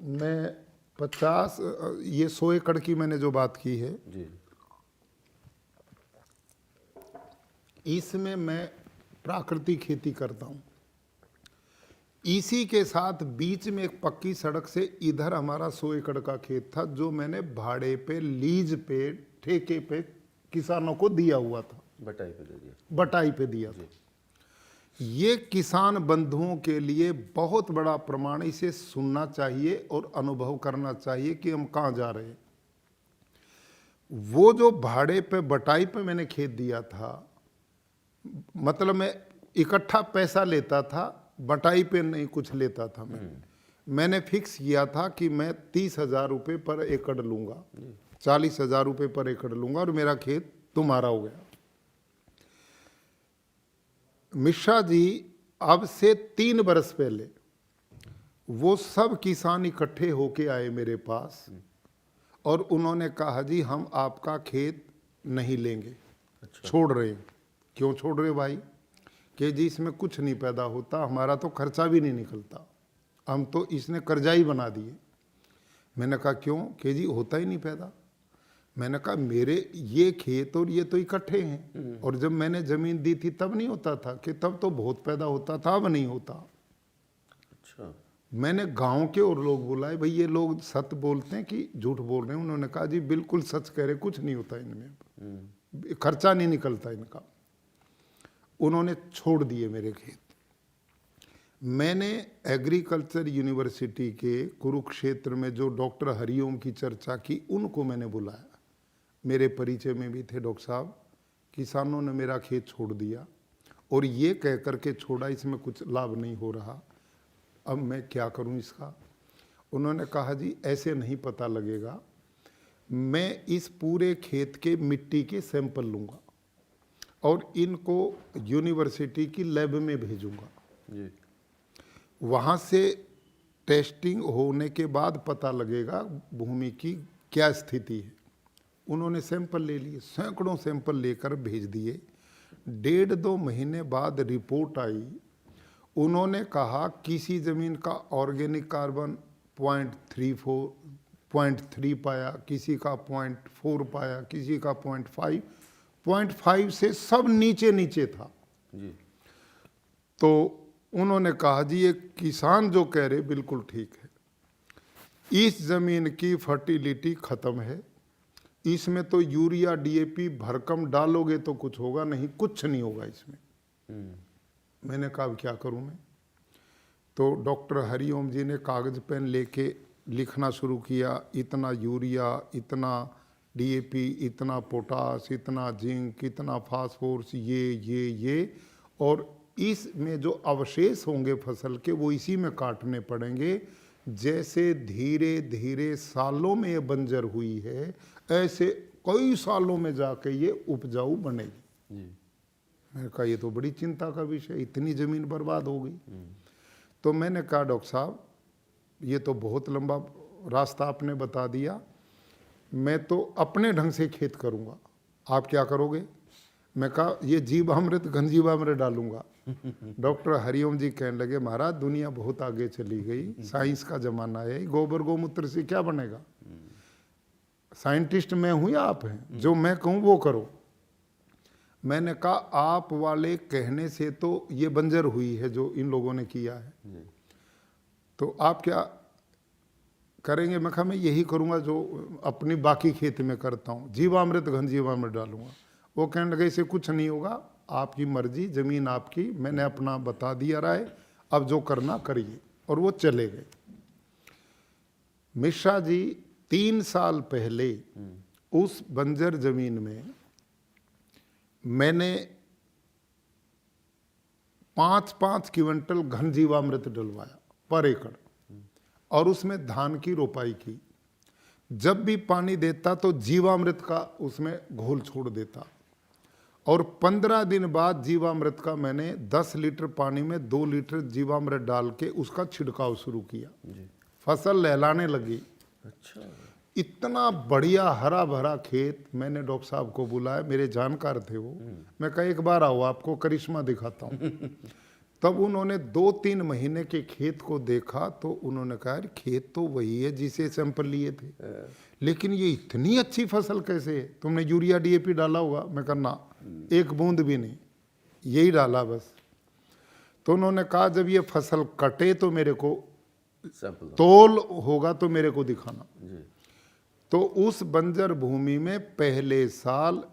B: मैं 50, ये 100 एकड़ की मैंने जो बात की है जी, इसमें मैं प्राकृतिक खेती करता हूँ। इसी के साथ बीच में एक पक्की सड़क से इधर हमारा 100 एकड़ का खेत था, जो मैंने भाड़े पे, लीज पे, ठेके पे किसानों को दिया हुआ था।
A: बटाई पे दे दिया,
B: बटाई पे दिया था। ये किसान बंधुओं के लिए बहुत बड़ा प्रमाण, इसे सुनना चाहिए और अनुभव करना चाहिए कि हम कहाँ जा रहे हैं। वो जो भाड़े पे, बटाई पे मैंने खेत दिया था, मतलब मैं इकट्ठा पैसा लेता था, बटाई पे नहीं कुछ लेता था। मैंने फिक्स किया था कि मैं 30,000 रुपये पर एकड़ लूंगा, 40,000 रुपये पर एकड़ लूंगा, और मेरा खेत तुम्हारा हो गया। मिश्रा जी अब से 3 बरस पहले वो सब किसान इकट्ठे होके आए मेरे पास, और उन्होंने कहा जी हम आपका खेत नहीं लेंगे। अच्छा। छोड़ रहे हैं। क्यों छोड़ रहे भाई? कि जी इसमें कुछ नहीं पैदा होता, हमारा तो खर्चा भी नहीं निकलता, हम तो इसने कर्जा ही बना दिए। मैंने कहा क्यों? कि जी होता ही नहीं पैदा। मैंने कहा मेरे ये खेत और ये तो इकट्ठे हैं, और जब मैंने जमीन दी थी तब नहीं होता था, कि तब तो बहुत पैदा होता था, अब नहीं होता। अच्छा। मैंने गांव के और लोग बुलाए, भाई ये लोग सत्य बोलते हैं कि झूठ बोल रहे हैं? उन्होंने कहा जी बिल्कुल सच कह रहे, कुछ नहीं होता इनमें, खर्चा नहीं निकलता इनका। उन्होंने छोड़ दिए मेरे खेत। मैंने एग्रीकल्चर यूनिवर्सिटी के कुरुक्षेत्र में जो डॉक्टर हरिओम की चर्चा की, उनको मैंने बुलाया। मेरे परिचय में भी थे डॉक्टर साहब। किसानों ने मेरा खेत छोड़ दिया, और ये कह कर के छोड़ा इसमें कुछ लाभ नहीं हो रहा, अब मैं क्या करूं इसका? उन्होंने कहा जी ऐसे नहीं पता लगेगा, मैं इस पूरे खेत के मिट्टी के सैंपल लूँगा और इनको यूनिवर्सिटी की लैब में भेजूँगा।
A: जी।
B: वहाँ से टेस्टिंग होने के बाद पता लगेगा भूमि की क्या स्थिति है। उन्होंने सैंपल ले लिए, सैकड़ों सैंपल लेकर भेज दिए। 1.5-2 महीने बाद रिपोर्ट आई। उन्होंने कहा किसी ज़मीन का ऑर्गेनिक कार्बन 0.3 पाया, किसी का 0.4 पाया, किसी का 0.5 से सब नीचे नीचे था।
A: जी।
B: तो उन्होंने कहा जी ये किसान जो कह रहे बिल्कुल ठीक है, इस ज़मीन की फर्टिलिटी ख़त्म है, इसमें तो यूरिया डीएपी भरकम डालोगे तो कुछ होगा नहीं, कुछ नहीं होगा इसमें। मैंने कहा क्या करूं मैं? तो डॉक्टर हरिओम जी ने कागज़ पेन लेके लिखना शुरू किया, इतना यूरिया, इतना डीएपी, इतना पोटास, इतना जिंक, इतना फास्फोरस, ये और इसमें जो अवशेष होंगे फसल के वो इसी में काटने पड़ेंगे। जैसे धीरे धीरे सालों में ये बंजर हुई है, ऐसे कई सालों में जाके ये उपजाऊ बनेगी। मैंने कहा ये तो बड़ी चिंता का विषय, इतनी ज़मीन बर्बाद हो गई। तो मैंने कहा डॉक्टर साहब ये तो बहुत लंबा रास्ता आपने बता दिया, मैं तो अपने ढंग से खेत करूँगा, आप क्या करोगे? मैं कहा ये जीवामृत घनजीवामृत डालूंगा। डॉक्टर हरिओम जी कहने लगे महाराज दुनिया बहुत आगे चली गई, साइंस का ज़माना है, गोबर गोमूत्र से क्या बनेगा? साइंटिस्ट मैं हूँ या आप हैं? जो मैं कहूँ वो करो। मैंने कहा आप वाले कहने से तो ये बंजर हुई है जो इन लोगों ने किया है, तो आप क्या करेंगे? मैं कहा मैं यही करूँगा जो अपनी बाकी खेत में करता हूँ, जीवामृत घनजीवामृत डालूंगा। वो कहने लगे इसे कुछ नहीं होगा, आपकी मर्जी, ज़मीन आपकी, मैंने अपना बता दिया राय, अब जो करना करिए। और वो चले गए। मिश्रा जी 3 साल पहले उस बंजर ज़मीन में मैंने 5-5 क्विंटल घनजीवामृत डलवाया पर एकड़ और उसमें धान की रोपाई की। जब भी पानी देता तो जीवामृत का उसमें घोल छोड़ देता और 15 दिन बाद जीवामृत का मैंने 10 लीटर पानी में 2 लीटर जीवामृत डाल के उसका छिड़काव शुरू किया। फसल लहलाने लगी।
A: अच्छा।
B: इतना बढ़िया हरा भरा खेत। मैंने डॉक्टर साहब को बुलाया, मेरे जानकार थे वो। मैं कहा एक बार आओ आपको करिश्मा दिखाता हूँ। तब उन्होंने 2-3 महीने के खेत को देखा तो उन्होंने कहा खेत तो वही है जिसे सैंपल लिए थे, लेकिन ये इतनी अच्छी फसल कैसे है? तुमने यूरिया डीएपी डाला होगा? मैं कहा ना, एक बूंद भी नहीं, यही डाला बस। तो उन्होंने कहा जब ये फसल कटे तो मेरे को तोल होगा तो मेरे को दिखाना। तो उस बंजर भूमि में पहले साल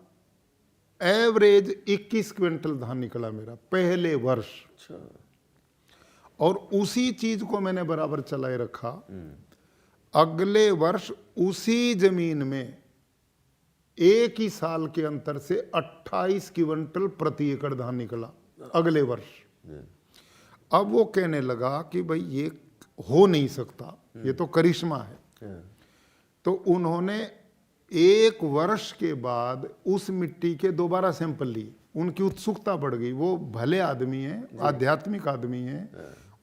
B: एवरेज 21 क्विंटल धान निकला मेरा पहले वर्ष। अच्छा। और उसी चीज को मैंने बराबर चलाए रखा। अगले वर्ष उसी जमीन में एक ही साल के अंतर से 28 क्विंटल प्रति एकड़ धान निकला अगले वर्ष। अब वो कहने लगा कि भाई ये हो नहीं सकता, ये तो करिश्मा है। तो उन्होंने 1 वर्ष के बाद उस मिट्टी के दोबारा सैंपल लिए। उनकी उत्सुकता बढ़ गई। वो भले आदमी हैं, आध्यात्मिक आदमी हैं,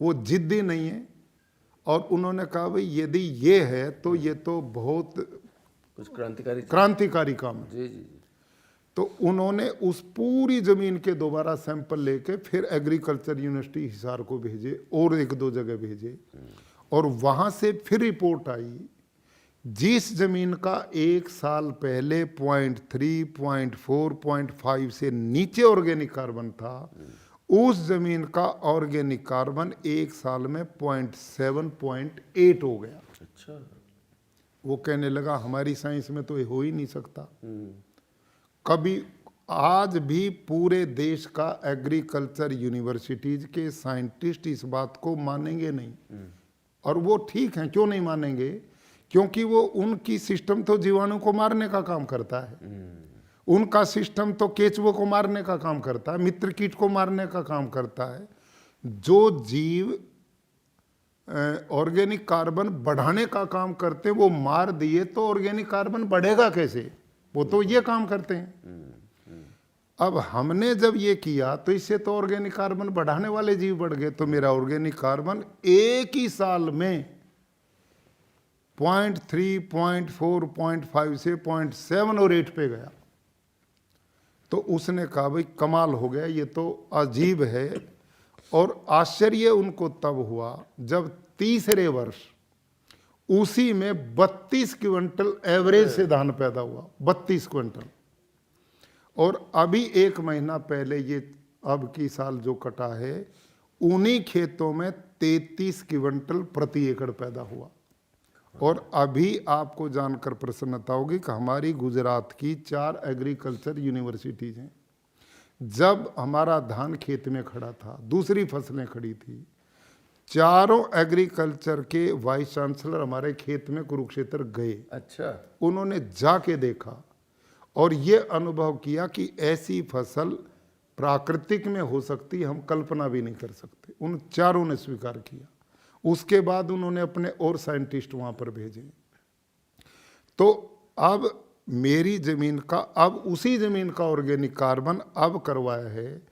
B: वो जिद्दी नहीं है। और उन्होंने कहा भाई यदि ये है तो ये तो बहुत
A: कुछ
B: क्रांतिकारी काम है।
A: जी जी।
B: तो उन्होंने उस पूरी जमीन के दोबारा सैंपल लेके फिर एग्रीकल्चर यूनिवर्सिटी हिसार को भेजे और 1-2 जगह भेजे और वहां से फिर रिपोर्ट आई जिस जमीन का 1 साल पहले 0.3, 0.4, 0.5 से नीचे ऑर्गेनिक कार्बन था, उस जमीन का ऑर्गेनिक कार्बन 1 साल में 0.7, 0.8 हो गया।
A: अच्छा।
B: वो कहने लगा हमारी साइंस में तो ये हो ही नहीं सकता। कभी आज भी पूरे देश का एग्रीकल्चर यूनिवर्सिटीज के साइंटिस्ट इस बात को मानेंगे नहीं। और वो ठीक हैं, क्यों नहीं मानेंगे? क्योंकि वो उनकी सिस्टम तो जीवाणु को मारने का काम करता है। उनका सिस्टम तो केचुओं को मारने का काम करता है, मित्र कीट को मारने का काम करता है। जो जीव ऑर्गेनिक कार्बन बढ़ाने का काम करते हैं, वो मार दिए तो ऑर्गेनिक कार्बन बढ़ेगा कैसे, वो तो ये काम करते हैं। अब हमने जब ये किया तो इससे तो ऑर्गेनिक कार्बन बढ़ाने वाले जीव बढ़ गए, तो मेरा ऑर्गेनिक कार्बन एक ही साल में 0.3, 0.4, 0.5 से 0.7 और 8 पे गया। तो उसने कहा भाई कमाल हो गया, ये तो अजीब है। और आश्चर्य उनको तब हुआ जब तीसरे वर्ष उसी में 32 क्विंटल एवरेज से धान पैदा हुआ, 32 क्विंटल। और अभी 1 महीना पहले ये अब की साल जो कटा है, उन्हीं खेतों में 33 क्विंटल प्रति एकड़ पैदा हुआ। और अभी आपको जानकर प्रसन्नता होगी कि हमारी गुजरात की 4 एग्रीकल्चर यूनिवर्सिटीज हैं। जब हमारा धान खेत में खड़ा था, दूसरी फसलें खड़ी थी, चारों एग्रीकल्चर के वाइस चांसलर हमारे खेत में कुरुक्षेत्र गए।
A: अच्छा,
B: उन्होंने जाके देखा और ये अनुभव किया कि ऐसी फसल प्राकृतिक में हो सकती, हम कल्पना भी नहीं कर सकते। उन चारों ने स्वीकार किया। उसके बाद उन्होंने अपने और साइंटिस्ट वहाँ पर भेजे। तो अब मेरी ज़मीन का, अब उसी ज़मीन का ऑर्गेनिक कार्बन अब करवाया है,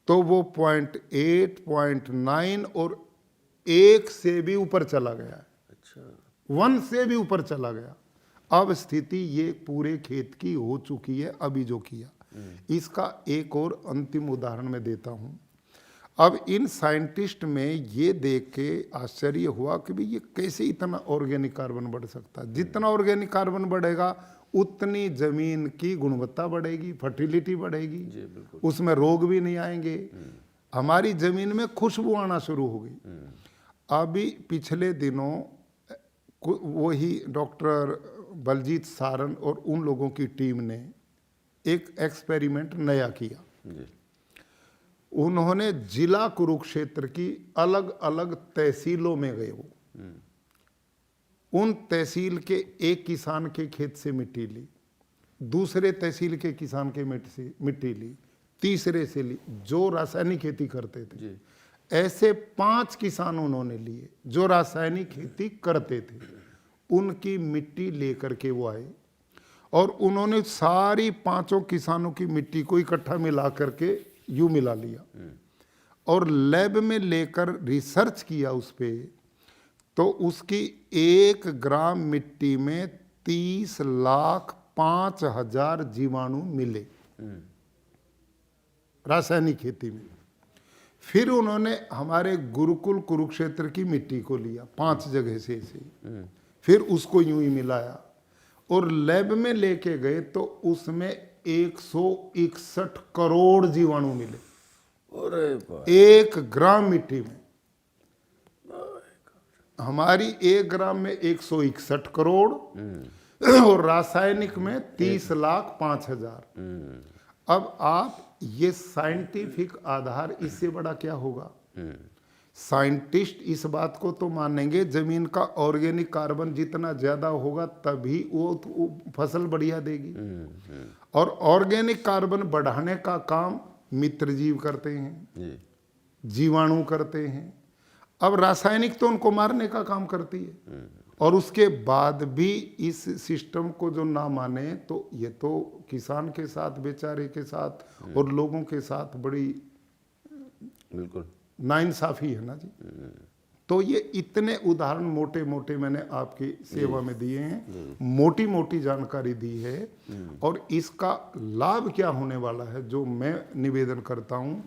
B: तो वो 0.8, 0.9 और 1 से भी ऊपर चला गया है।
A: अच्छा,
B: 1 से भी ऊपर चला गया। अब स्थिति ये पूरे खेत की हो चुकी है अभी जो किया। इसका एक और अंतिम उदाहरण मैं देता हूँ। अब इन साइंटिस्ट में ये देख के आश्चर्य हुआ कि भाई ये कैसे इतना ऑर्गेनिक कार्बन बढ़ सकता है। जितना ऑर्गेनिक कार्बन बढ़ेगा उतनी जमीन की गुणवत्ता बढ़ेगी, फर्टिलिटी बढ़ेगी, उसमें रोग भी नहीं आएंगे, हमारी जमीन में खुशबू आना शुरू होगी। अभी पिछले दिनों वही डॉक्टर बलजीत सारन और उन लोगों की टीम ने एक एक्सपेरिमेंट नया किया। उन्होंने जिला कुरुक्षेत्र की अलग अलग तहसीलों में गए। वो उन तहसील के एक किसान के खेत से मिट्टी ली, दूसरे तहसील के किसान के मिट्टी ली, तीसरे से ली जो रासायनिक खेती करते थे। ऐसे 5 किसान उन्होंने लिए जो रासायनिक खेती करते थे। उनकी मिट्टी लेकर के वो आए और उन्होंने सारी 5 किसानों की मिट्टी को इकट्ठा मिला करके यूं मिला लिया और लैब में लेकर रिसर्च किया उस पे। तो उसकी 1 ग्राम मिट्टी में 30,05,000 जीवाणु मिले रासायनिक खेती में। फिर उन्होंने हमारे गुरुकुल कुरुक्षेत्र की मिट्टी को लिया 5 जगह से ऐसे, फिर उसको यूं ही मिलाया और लैब में लेके गए तो उसमें 161 करोड़ जीवाणु मिले 1 ग्राम मिट्टी में। हमारी 1 ग्राम में 161 करोड़ और रासायनिक में 30,05,000। अब आप ये साइंटिफिक आधार, इससे बड़ा क्या होगा। साइंटिस्ट इस बात को तो मानेंगे जमीन का ऑर्गेनिक कार्बन जितना ज्यादा होगा तभी वो फसल बढ़िया देगी। और ऑर्गेनिक कार्बन बढ़ाने का काम मित्र जीव करते हैं, जीवाणु करते हैं। अब रासायनिक तो उनको मारने का काम करती है। और उसके बाद भी इस सिस्टम को जो ना माने तो ये तो किसान के साथ, बेचारे के साथ और लोगों के साथ बड़ी
A: बिल्कुल
B: नाइंसाफी है ना जी। तो ये इतने उदाहरण मोटे मोटे मैंने आपकी सेवा में दिए हैं, मोटी मोटी जानकारी दी है। और इसका लाभ क्या होने वाला है जो मैं निवेदन करता हूँ,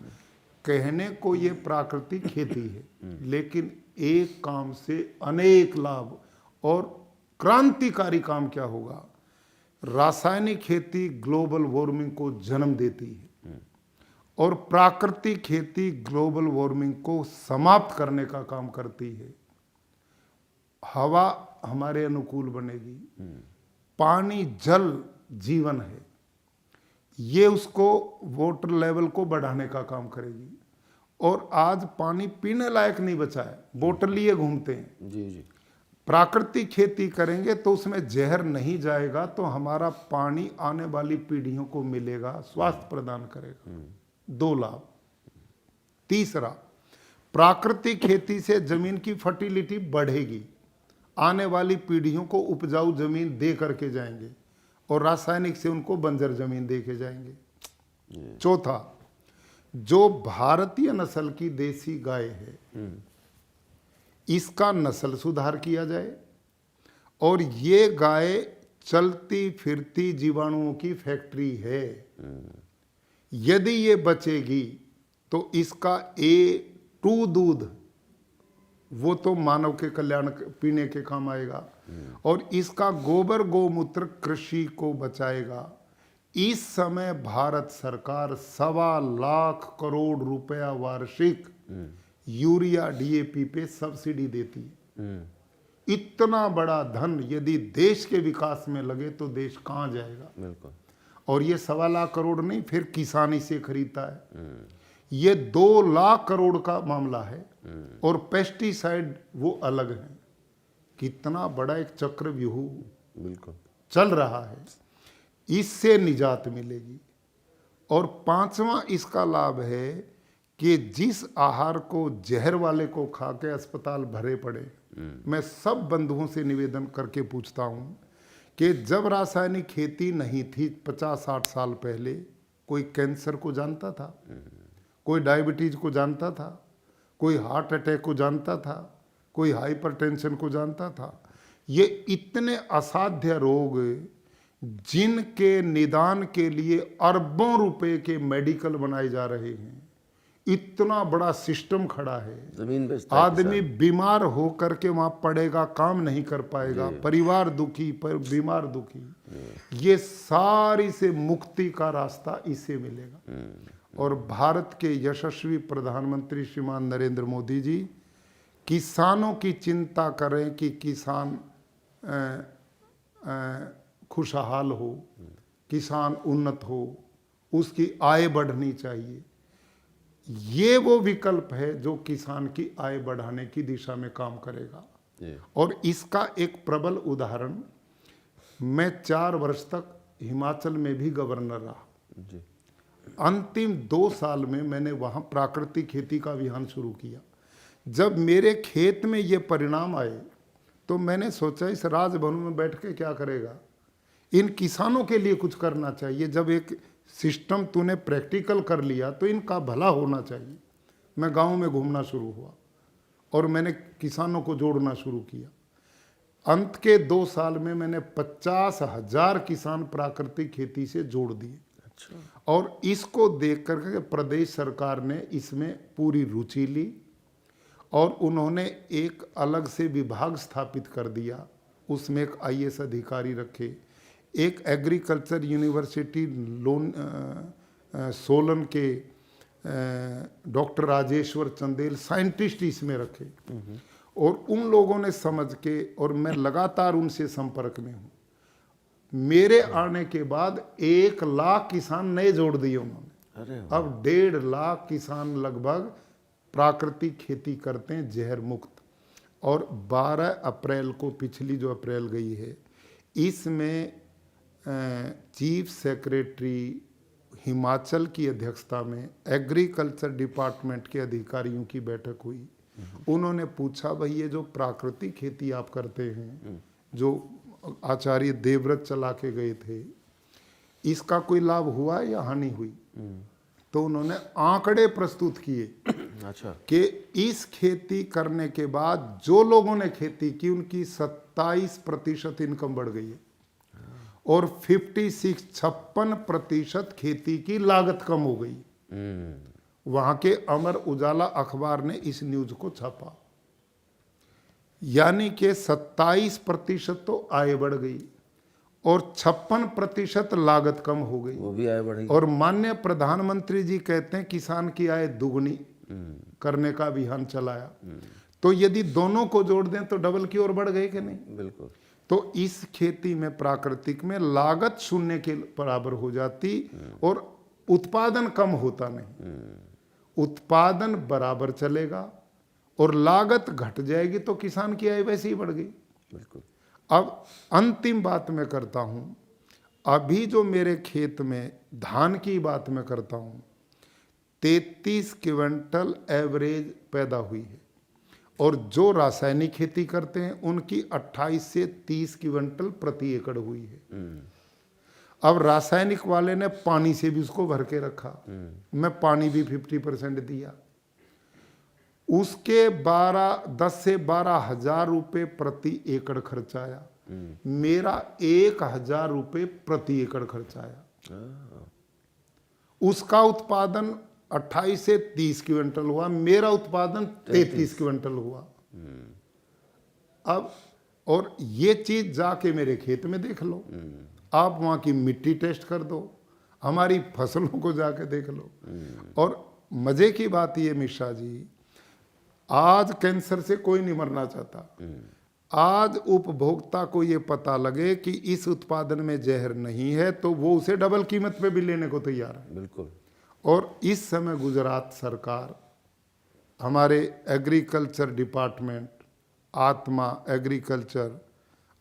B: कहने को ये प्राकृतिक खेती है लेकिन एक काम से अनेक लाभ। और क्रांतिकारी काम क्या होगा, रासायनिक खेती ग्लोबल वार्मिंग को जन्म देती है और प्राकृतिक खेती ग्लोबल वार्मिंग को समाप्त करने का काम करती है। हवा हमारे अनुकूल बनेगी, पानी जल जीवन है, ये उसको वाटर लेवल को बढ़ाने का काम करेगी। और आज पानी पीने लायक नहीं बचा है, बोतल लिए घूमते हैं।
A: जी।
B: प्राकृतिक खेती करेंगे तो उसमें जहर नहीं जाएगा, तो हमारा पानी आने वाली पीढ़ियों को मिलेगा, स्वास्थ्य प्रदान करेगा। 2 लाभ। तीसरा, प्राकृतिक खेती से जमीन की फर्टिलिटी बढ़ेगी, आने वाली पीढ़ियों को उपजाऊ जमीन दे करके जाएंगे, और रासायनिक से उनको बंजर जमीन दे के जाएंगे। चौथा, जो भारतीय नस्ल की देसी गाय है इसका नस्ल सुधार किया जाए, और ये गाय चलती फिरती जीवाणुओं की फैक्ट्री है। यदि ये बचेगी तो इसका A2 दूध वो तो मानव के कल्याण पीने के काम आएगा, और इसका गोबर गौमूत्र कृषि को बचाएगा। इस समय भारत सरकार 1.25 लाख करोड़ रुपया वार्षिक यूरिया DAP पे सब्सिडी देती है। इतना बड़ा धन यदि देश के विकास में लगे तो देश कहाँ जाएगा।
A: बिल्कुल।
B: और ये 1.25 लाख करोड़ नहीं, फिर किसान इसे खरीदता है। ये 2 लाख करोड़ का मामला है, और पेस्टिसाइड वो अलग है। कितना बड़ा एक चक्रव्यूह
A: बिल्कुल
B: चल रहा है, इससे निजात मिलेगी। और 5वां इसका लाभ है कि जिस आहार को जहर वाले को खा के अस्पताल भरे पड़े, मैं सब बंधुओं से निवेदन करके पूछता हूं कि जब रासायनिक खेती नहीं थी 50-60 साल पहले, कोई कैंसर को जानता था, कोई डायबिटीज को जानता था, कोई हार्ट अटैक को जानता था, कोई हाइपरटेंशन को जानता था। ये इतने असाध्य रोग जिनके निदान के लिए अरबों रुपए के मेडिकल बनाए जा रहे हैं, इतना बड़ा सिस्टम खड़ा है।
A: जमीन बेचता है
B: आदमी बीमार होकर के वहां पड़ेगा, काम नहीं कर पाएगा, परिवार दुखी, पर बीमार दुखी। ये सारी से मुक्ति का रास्ता इससे मिलेगा। और भारत के यशस्वी प्रधानमंत्री श्रीमान नरेंद्र मोदी जी किसानों की चिंता करें कि किसान खुशहाल हो, किसान उन्नत हो, उसकी आय बढ़नी चाहिए। ये वो विकल्प है जो किसान की आय बढ़ाने की दिशा में काम करेगा। और इसका एक प्रबल उदाहरण, मैं 4 वर्ष तक हिमाचल में भी गवर्नर रहा। अंतिम 2 साल में मैंने वहाँ प्राकृतिक खेती का अभियान शुरू किया। जब मेरे खेत में ये परिणाम आए तो मैंने सोचा इस राजभवन में बैठ के क्या करेगा, इन किसानों के लिए कुछ करना चाहिए। जब एक सिस्टम तूने प्रैक्टिकल कर लिया तो इनका भला होना चाहिए। मैं गांव में घूमना शुरू हुआ और मैंने किसानों को जोड़ना शुरू किया। अंत के 2 साल में मैंने 50,000 किसान प्राकृतिक खेती से जोड़ दिए। अच्छा। और इसको देख करके प्रदेश सरकार ने इसमें पूरी रुचि ली और उन्होंने एक अलग से विभाग स्थापित कर दिया। उसमें एक IAS अधिकारी रखे, एक एग्रीकल्चर यूनिवर्सिटी सोलन के डॉक्टर राजेश्वर चंदेल साइंटिस्ट इसमें रखे, और उन लोगों ने समझ के, और मैं लगातार उनसे संपर्क में हूँ। मेरे आने के बाद 1 लाख किसान नए जोड़ दिए उन्होंने। अब 1.5 लाख किसान लगभग प्राकृतिक खेती करते हैं जहर मुक्त। और 12 अप्रैल को, पिछली जो अप्रैल गई है, इसमें चीफ सेक्रेटरी हिमाचल की अध्यक्षता में एग्रीकल्चर डिपार्टमेंट के अधिकारियों की बैठक हुई। उन्होंने पूछा, भाई ये जो प्राकृतिक खेती आप करते हैं, जो आचार्य देवव्रत चला के गए थे, इसका कोई लाभ हुआ या हानि हुई? तो उन्होंने आंकड़े प्रस्तुत किए। अच्छा। कि इस खेती करने के बाद जो लोगों ने खेती की उनकी 27% इनकम बढ़ गई है, और 56% खेती की लागत कम हो गई। वहां के अमर उजाला अखबार ने इस न्यूज को छापा। यानी कि 27% तो आय बढ़ गई और 56% लागत कम हो गई,
A: वो भी आय बढ़ी।
B: और माननीय प्रधानमंत्री जी कहते हैं किसान की आय दुगनी करने का अभियान चलाया। तो यदि दोनों को जोड़ दें तो डबल की ओर बढ़ गए कि नहीं?
A: बिल्कुल।
B: तो इस खेती में, प्राकृतिक में, लागत शून्य के बराबर हो जाती और उत्पादन कम होता नहीं। उत्पादन बराबर चलेगा और लागत घट जाएगी तो किसान की आय वैसे ही बढ़ गई।
A: बिल्कुल।
B: अब अंतिम बात मैं करता हूं, अभी जो मेरे खेत में धान की बात मैं करता हूं, 33 क्विंटल एवरेज पैदा हुई है, और जो रासायनिक खेती करते हैं उनकी 28 से 30 क्विंटल प्रति एकड़ हुई है। अब रासायनिक वाले ने पानी से भी उसको भर के रखा, मैं पानी भी 50% दिया, उसके 10 से 12 हजार रुपये प्रति एकड़ खर्च आया, मेरा 1,000 रुपये प्रति एकड़ खर्च आया। उसका उत्पादन 28 से 30 क्विंटल हुआ, मेरा उत्पादन 33 क्विंटल हुआ। अब और ये चीज जाके मेरे खेत में देख लो, आप वहां की मिट्टी टेस्ट कर दो, हमारी फसलों को जाके देख लो। और मजे की बात ये मिश्रा जी, आज कैंसर से कोई नहीं मरना चाहता। आज उपभोक्ता को ये पता लगे कि इस उत्पादन में जहर नहीं है तो वो उसे डबल कीमत पे भी लेने को तैयार है।
A: बिल्कुल।
B: और इस समय गुजरात सरकार, हमारे एग्रीकल्चर डिपार्टमेंट, आत्मा एग्रीकल्चर,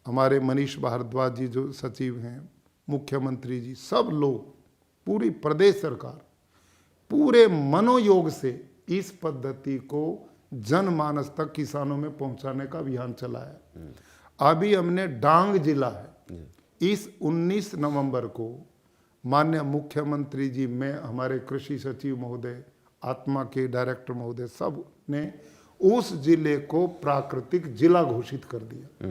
B: हमारे मनीष भारद्वाज जी जो सचिव हैं, मुख्यमंत्री जी, सब लोग, पूरी प्रदेश सरकार पूरे मनोयोग से इस पद्धति को जनमानस तक किसानों में पहुंचाने का अभियान चलाया। अभी हमने डांग जिला है, इस 19 नवंबर को माननीय मुख्यमंत्री जी, मैं, हमारे कृषि सचिव महोदय, आत्मा के डायरेक्टर महोदय, सब ने उस जिले को प्राकृतिक जिला घोषित कर दिया।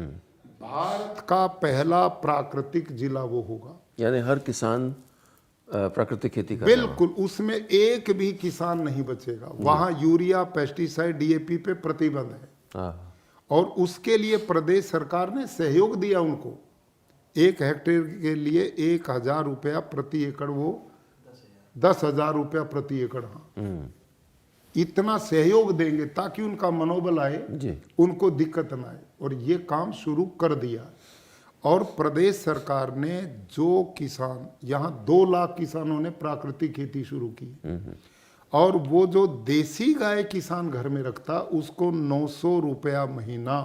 B: भारत का पहला प्राकृतिक जिला वो होगा,
A: यानी हर किसान प्राकृतिक खेती कर
B: बिल्कुल, उसमें एक भी किसान नहीं बचेगा। वहां यूरिया, पेस्टिसाइड, डीएपी पे प्रतिबंध है, और उसके लिए प्रदेश सरकार ने सहयोग दिया उनको। 1 हेक्टेयर के लिए 1,000 रुपया प्रति एकड़, वो 10,000 रुपया प्रति एकड़। हाँ, इतना सहयोग देंगे ताकि उनका मनोबल आए
A: जी,
B: उनको दिक्कत ना आए, और ये काम शुरू कर दिया। और प्रदेश सरकार ने जो किसान, यहाँ 2 लाख किसानों ने प्राकृतिक खेती शुरू की, और वो जो देसी गाय किसान घर में रखता उसको 900 रुपया महीना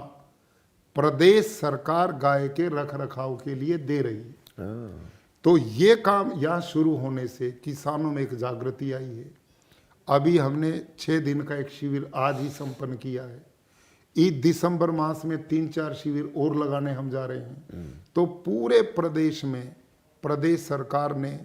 B: प्रदेश सरकार गाय के रख रखाव के लिए दे रही है। तो ये काम यहाँ शुरू होने से किसानों में एक जागृति आई है। अभी हमने 6 दिन का एक शिविर आज ही संपन्न किया है। इस दिसंबर मास में 3-4 शिविर और लगाने हम जा रहे हैं। तो पूरे प्रदेश में प्रदेश सरकार ने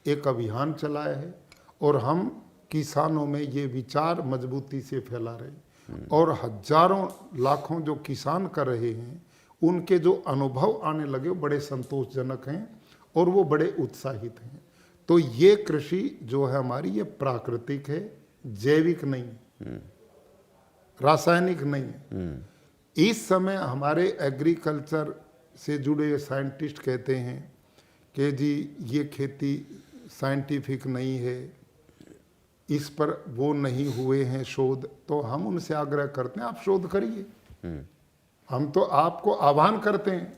B: एक अभियान चलाया है, और हम किसानों में ये विचार मजबूती से फैला रहे हैं, और हजारों लाखों जो किसान कर रहे हैं उनके जो अनुभव आने लगे वो बड़े संतोषजनक हैं, और वो बड़े उत्साहित हैं। तो ये कृषि जो है हमारी, ये प्राकृतिक है, जैविक नहीं, रासायनिक नहीं है। इस समय हमारे एग्रीकल्चर से जुड़े साइंटिस्ट कहते हैं कि जी ये खेती साइंटिफिक नहीं है, इस पर वो नहीं हुए हैं शोध। तो हम उनसे आग्रह करते हैं, आप शोध करिए, हम तो आपको आह्वान करते हैं।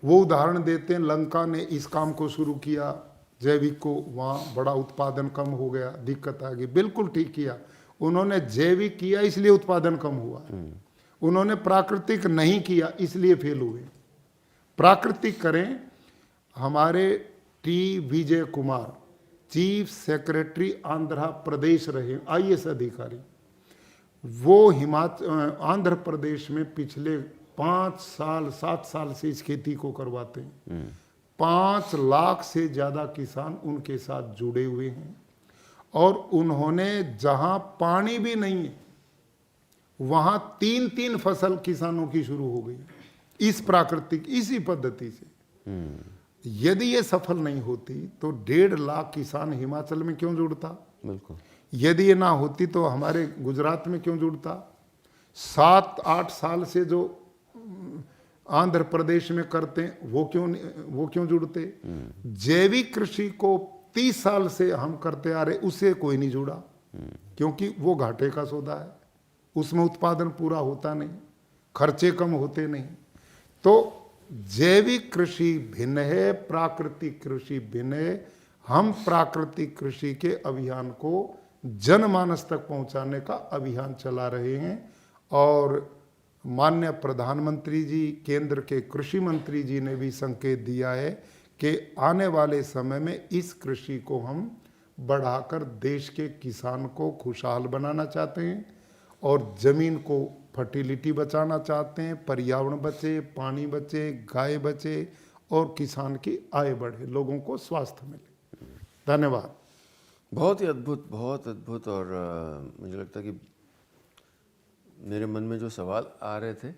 B: वो उदाहरण देते हैं, लंका ने इस काम को शुरू किया, जैविक को, वहाँ बड़ा उत्पादन कम हो गया, दिक्कत आ गई। बिल्कुल ठीक किया, उन्होंने जैविक किया इसलिए उत्पादन कम हुआ। उन्होंने प्राकृतिक नहीं किया इसलिए फेल हुए। प्राकृतिक करें। हमारे T Vijay Kumar chief secretary Andhra Pradesh रहे, IAS अधिकारी, वो आंध्र प्रदेश में पिछले 5 साल 7 साल से इस खेती को करवाते हैं। 5 लाख से ज्यादा किसान उनके साथ जुड़े हुए हैं, और उन्होंने जहां पानी भी नहीं है वहां 3-3 फसल किसानों की शुरू हो गई इस प्राकृतिक, इसी पद्धति से। यदि ये सफल नहीं होती तो 1.5 लाख किसान हिमाचल में क्यों जुड़ता?
A: बिल्कुल।
B: यदि ये ना होती तो हमारे गुजरात में क्यों जुड़ता? 7-8 साल से जो आंध्र प्रदेश में करते हैं वो क्यों जुड़ते? जैविक कृषि को 30 साल से हम करते आ रहे, उससे कोई नहीं जुड़ा, क्योंकि वो घाटे का सौदा है, उसमें उत्पादन पूरा होता नहीं, खर्चे कम होते नहीं। तो जैविक कृषि भिन्न है, प्राकृतिक कृषि भिन्न है। हम प्राकृतिक कृषि के अभियान को जनमानस तक पहुंचाने का अभियान चला रहे हैं, और माननीय प्रधानमंत्री जी, केंद्र के कृषि मंत्री जी ने भी संकेत दिया है कि आने वाले समय में इस कृषि को हम बढ़ाकर देश के किसान को खुशहाल बनाना चाहते हैं और ज़मीन को फर्टिलिटी बचाना चाहते हैं, पर्यावरण बचे, पानी बचे, गाय बचे और किसान की आय बढ़े, लोगों को स्वास्थ्य मिले। धन्यवाद।
A: बहुत ही अद्भुत, बहुत अद्भुत। और मुझे लगता है कि मेरे मन में जो सवाल आ रहे थे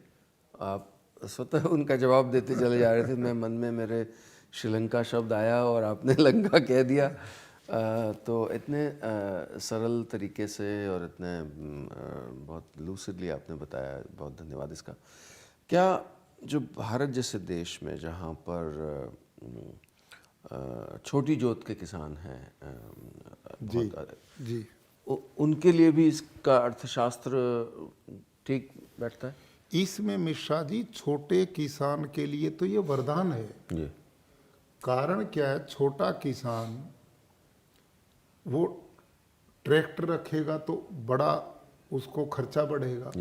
A: आप स्वतः उनका जवाब देते चले जा रहे थे। मैं मन में मेरे श्रीलंका शब्द आया और आपने लंका कह दिया। तो इतने सरल तरीके से और इतने बहुत लूसिडली आपने बताया, बहुत धन्यवाद इसका। क्या जो भारत जैसे देश में जहाँ पर छोटी जोत के किसान हैं
B: जी जी,
A: उनके लिए भी इसका अर्थशास्त्र ठीक बैठता है?
B: इसमें मिश्रा जी छोटे किसान के लिए तो ये वरदान है
A: जी।
B: कारण क्या है, छोटा किसान वो ट्रैक्टर रखेगा तो बड़ा उसको खर्चा बढ़ेगा।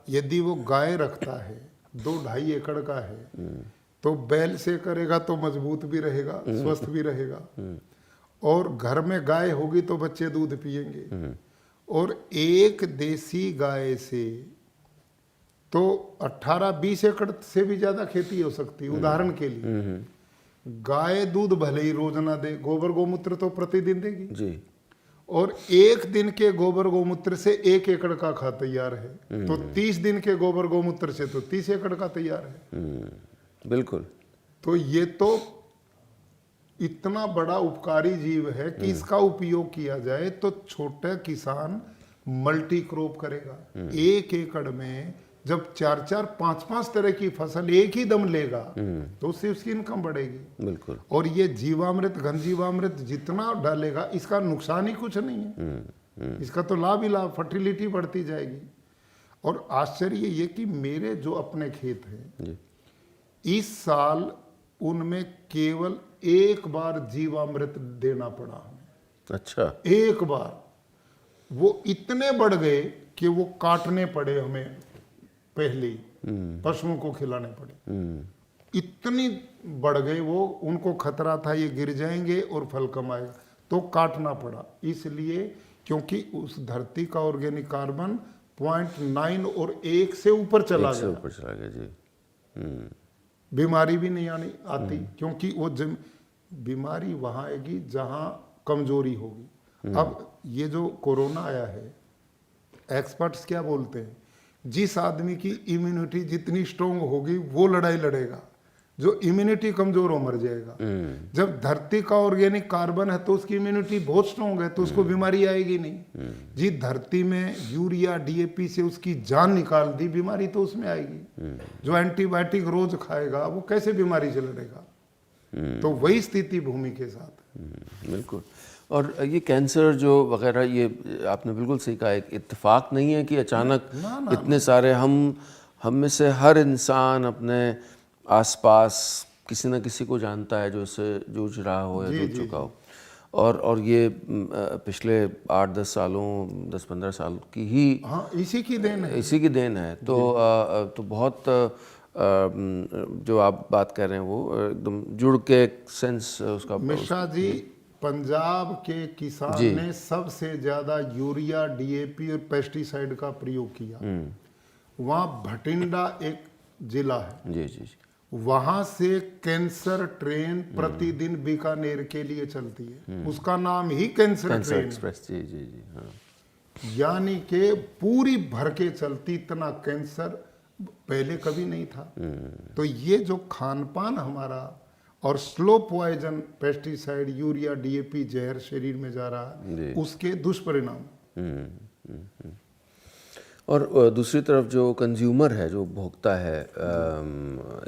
B: यदि वो गाय रखता है 2-2.5 एकड़ का है तो बैल से करेगा तो मजबूत भी रहेगा, स्वस्थ भी रहेगा और घर में गाय होगी तो बच्चे दूध पिएंगे। और एक देसी गाय से तो 18-20 एकड़ से भी ज्यादा खेती हो सकती है। उदाहरण के लिए गाय दूध भले ही रोज ना दे, गोबर गोमूत्र तो प्रतिदिन देगी
A: जी।
B: और एक दिन के गोबर गोमूत्र से 1 एकड़ का खाद तैयार है, तो 30 दिन के गोबर गोमूत्र से तो 30 एकड़ का तैयार है।
A: बिल्कुल।
B: तो ये तो इतना बड़ा उपकारी जीव है कि इसका उपयोग किया जाए तो छोटा किसान मल्टी क्रॉप करेगा। 1 एकड़ में जब 4-4, 5-5 तरह की फसल एक ही दम लेगा तो उससे उसकी इनकम बढ़ेगी।
A: बिल्कुल।
B: और ये जीवामृत, घन जीवामृत जितना डालेगा इसका नुकसान ही कुछ नहीं है, इसका तो लाभ ही लाभ, फर्टिलिटी बढ़ती जाएगी। और आश्चर्य ये कि मेरे जो अपने खेत हैं इस साल उनमें केवल 1 बार जीवामृत देना पड़ा हमें।
A: अच्छा।
B: 1 बार। वो इतने बढ़ गए कि वो काटने पड़े हमें, पहले ही पशुओं को खिलाने पड़े। इतनी बढ़ गए वो, उनको खतरा था ये गिर जाएंगे और फल कम आएगा तो काटना पड़ा। इसलिए क्योंकि उस धरती का ऑर्गेनिक कार्बन 0.9 और 1 से ऊपर चला गया
A: जी।
B: बीमारी भी नहीं आती क्योंकि वो बीमारी वहां आएगी जहां कमजोरी होगी। अब ये जो कोरोना आया है, एक्सपर्ट्स क्या बोलते हैं, जिस आदमी की इम्यूनिटी जितनी स्ट्रोंग होगी वो लड़ाई लड़ेगा, जो इम्यूनिटी कमजोर हो मर जाएगा। जब धरती का ऑर्गेनिक कार्बन है तो उसकी इम्यूनिटी बहुत स्ट्रोंग है तो उसको बीमारी आएगी नहीं। जी धरती में यूरिया डीएपी से उसकी जान निकाल दी, बीमारी तो उसमें आएगी। जो एंटीबायोटिक रोज खाएगा वो कैसे बीमारी से लड़ेगा। तो वही स्थिति भूमि के साथ है।
A: बिल्कुल। और ये कैंसर जो वगैरह, ये आपने बिल्कुल सही कहा, एक इत्तेफाक नहीं है कि अचानक इतने सारे हम में से हर इंसान अपने आसपास किसी न किसी को जानता है जो इससे जूझ रहा हो या जूझ चुका हो। और ये पिछले 8-10 सालों, 10-15 साल की ही
B: इसी की देन है।
A: तो बहुत जो आप बात कर रहे हैं वो एकदम जुड़ के एक सेंस उसका।
B: मिश्रा जी, पंजाब के किसान ने सबसे ज्यादा यूरिया डीएपी और पेस्टिसाइड का प्रयोग किया। वहाँ भटिंडा एक जिला है, जी, वहां से कैंसर ट्रेन प्रतिदिन बीकानेर के लिए चलती है। उसका नाम ही कैंसर ट्रेन
A: एक्सप्रेस। जी। हाँ।
B: यानी कि पूरी भर के चलती, इतना कैंसर पहले कभी नहीं था। तो ये जो खान पान हमारा और slow poison, pesticide, urea DAP जहर शरीर में जा रहा है, उसके दुष्परिणाम।
A: और दूसरी तरफ जो कंज्यूमर है, जो उपभोक्ता है,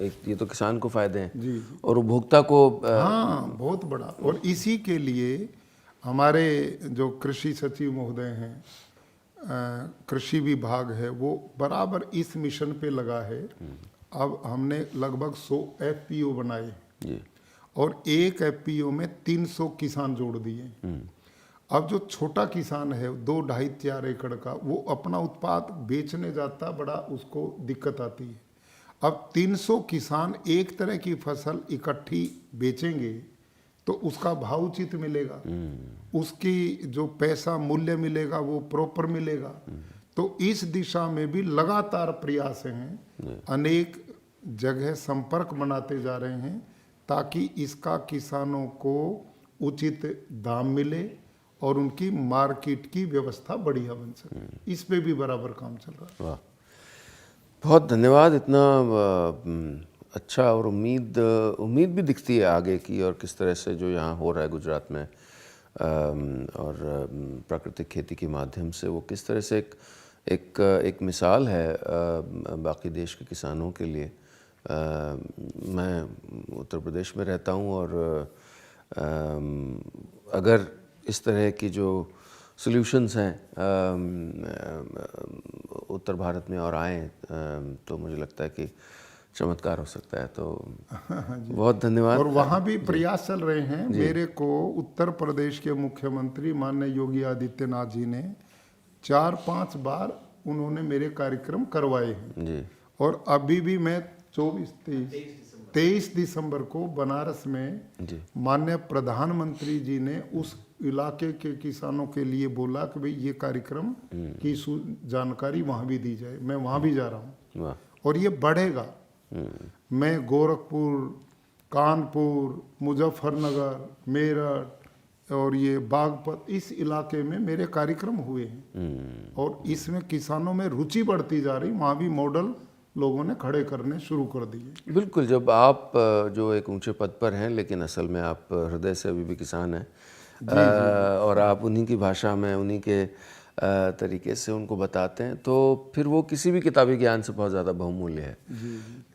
A: एक ये तो किसान को फायदे हैं
B: जी,
A: और उपभोक्ता को
B: हाँ बहुत बड़ा। और इसी के लिए हमारे जो कृषि सचिव महोदय हैं, कृषि विभाग है, वो बराबर इस मिशन पे लगा है। अब हमने लगभग 100 एफपीओ बनाए और एक एफपीओ में 300 किसान जोड़ दिए। अब जो छोटा किसान है 2-2.5-4 एकड़ का, वो अपना उत्पाद बेचने जाता, बड़ा उसको दिक्कत आती है। अब 300 किसान एक तरह की फसल इकट्ठी बेचेंगे तो उसका भाव उचित मिलेगा, उसकी जो पैसा मूल्य मिलेगा वो प्रॉपर मिलेगा। तो इस दिशा में भी लगातार प्रयास हैं, अनेक जगह संपर्क बनाते जा रहे हैं ताकि इसका किसानों को उचित दाम मिले और उनकी मार्केट की व्यवस्था बढ़िया बन सके। इस पे भी बराबर काम चल रहा है।
A: वाह, बहुत धन्यवाद। इतना अच्छा, और उम्मीद भी दिखती है आगे की, और किस तरह से जो यहाँ हो रहा है गुजरात में और प्राकृतिक खेती के माध्यम से, वो किस तरह से एक मिसाल है बाकी देश के किसानों के लिए। मैं उत्तर प्रदेश में रहता हूँ, और अगर इस तरह की जो सॉल्यूशंस हैं उत्तर भारत में और आए तो मुझे लगता है कि चमत्कार हो सकता है। तो बहुत धन्यवाद।
B: और वहाँ भी प्रयास चल रहे हैं। मेरे को उत्तर प्रदेश के मुख्यमंत्री माननीय योगी आदित्यनाथ जी ने 4-5 बार उन्होंने मेरे कार्यक्रम करवाए हैं
A: जी।
B: और अभी भी मैं 23 दिसंबर को बनारस में माननीय प्रधानमंत्री जी ने उस इलाके के किसानों के लिए बोला कि भाई ये कार्यक्रम की जानकारी वहाँ भी दी जाए। मैं वहाँ भी जा रहा हूँ और ये बढ़ेगा। मैं गोरखपुर, कानपुर, मुजफ्फरनगर, मेरठ और ये बागपत, इस इलाके में मेरे कार्यक्रम हुए हैं और इसमें किसानों में रुचि बढ़ती जा रही। वहाँ भी मॉडल लोगों ने खड़े करने शुरू कर दिए।
A: बिल्कुल, जब आप जो एक ऊंचे पद पर हैं लेकिन असल में आप हृदय से अभी भी किसान हैं, और आप उन्हीं की भाषा में, उन्हीं के तरीके से उनको बताते हैं, तो फिर वो किसी भी किताबी ज्ञान से बहुत ज़्यादा बहुमूल्य है।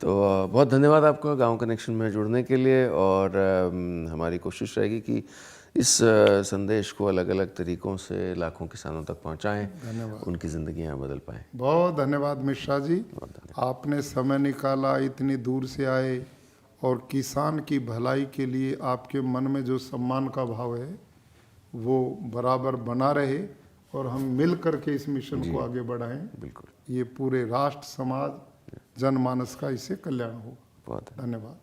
A: तो बहुत धन्यवाद आपका गांव कनेक्शन में जुड़ने के लिए, और हमारी कोशिश रहेगी कि इस संदेश को अलग अलग तरीकों से लाखों किसानों तक पहुंचाएं, उनकी ज़िंदगियां बदल पाएं।
B: बहुत धन्यवाद मिश्रा जी, आपने समय निकाला, इतनी दूर से आए, और किसान की भलाई के लिए आपके मन में जो सम्मान का भाव है वो बराबर बना रहे और हम मिल करके इस मिशन को आगे बढ़ाएं।
A: बिल्कुल,
B: ये पूरे राष्ट्र, समाज, जनमानस का इससे कल्याण हो।
A: बहुत
B: धन्यवाद।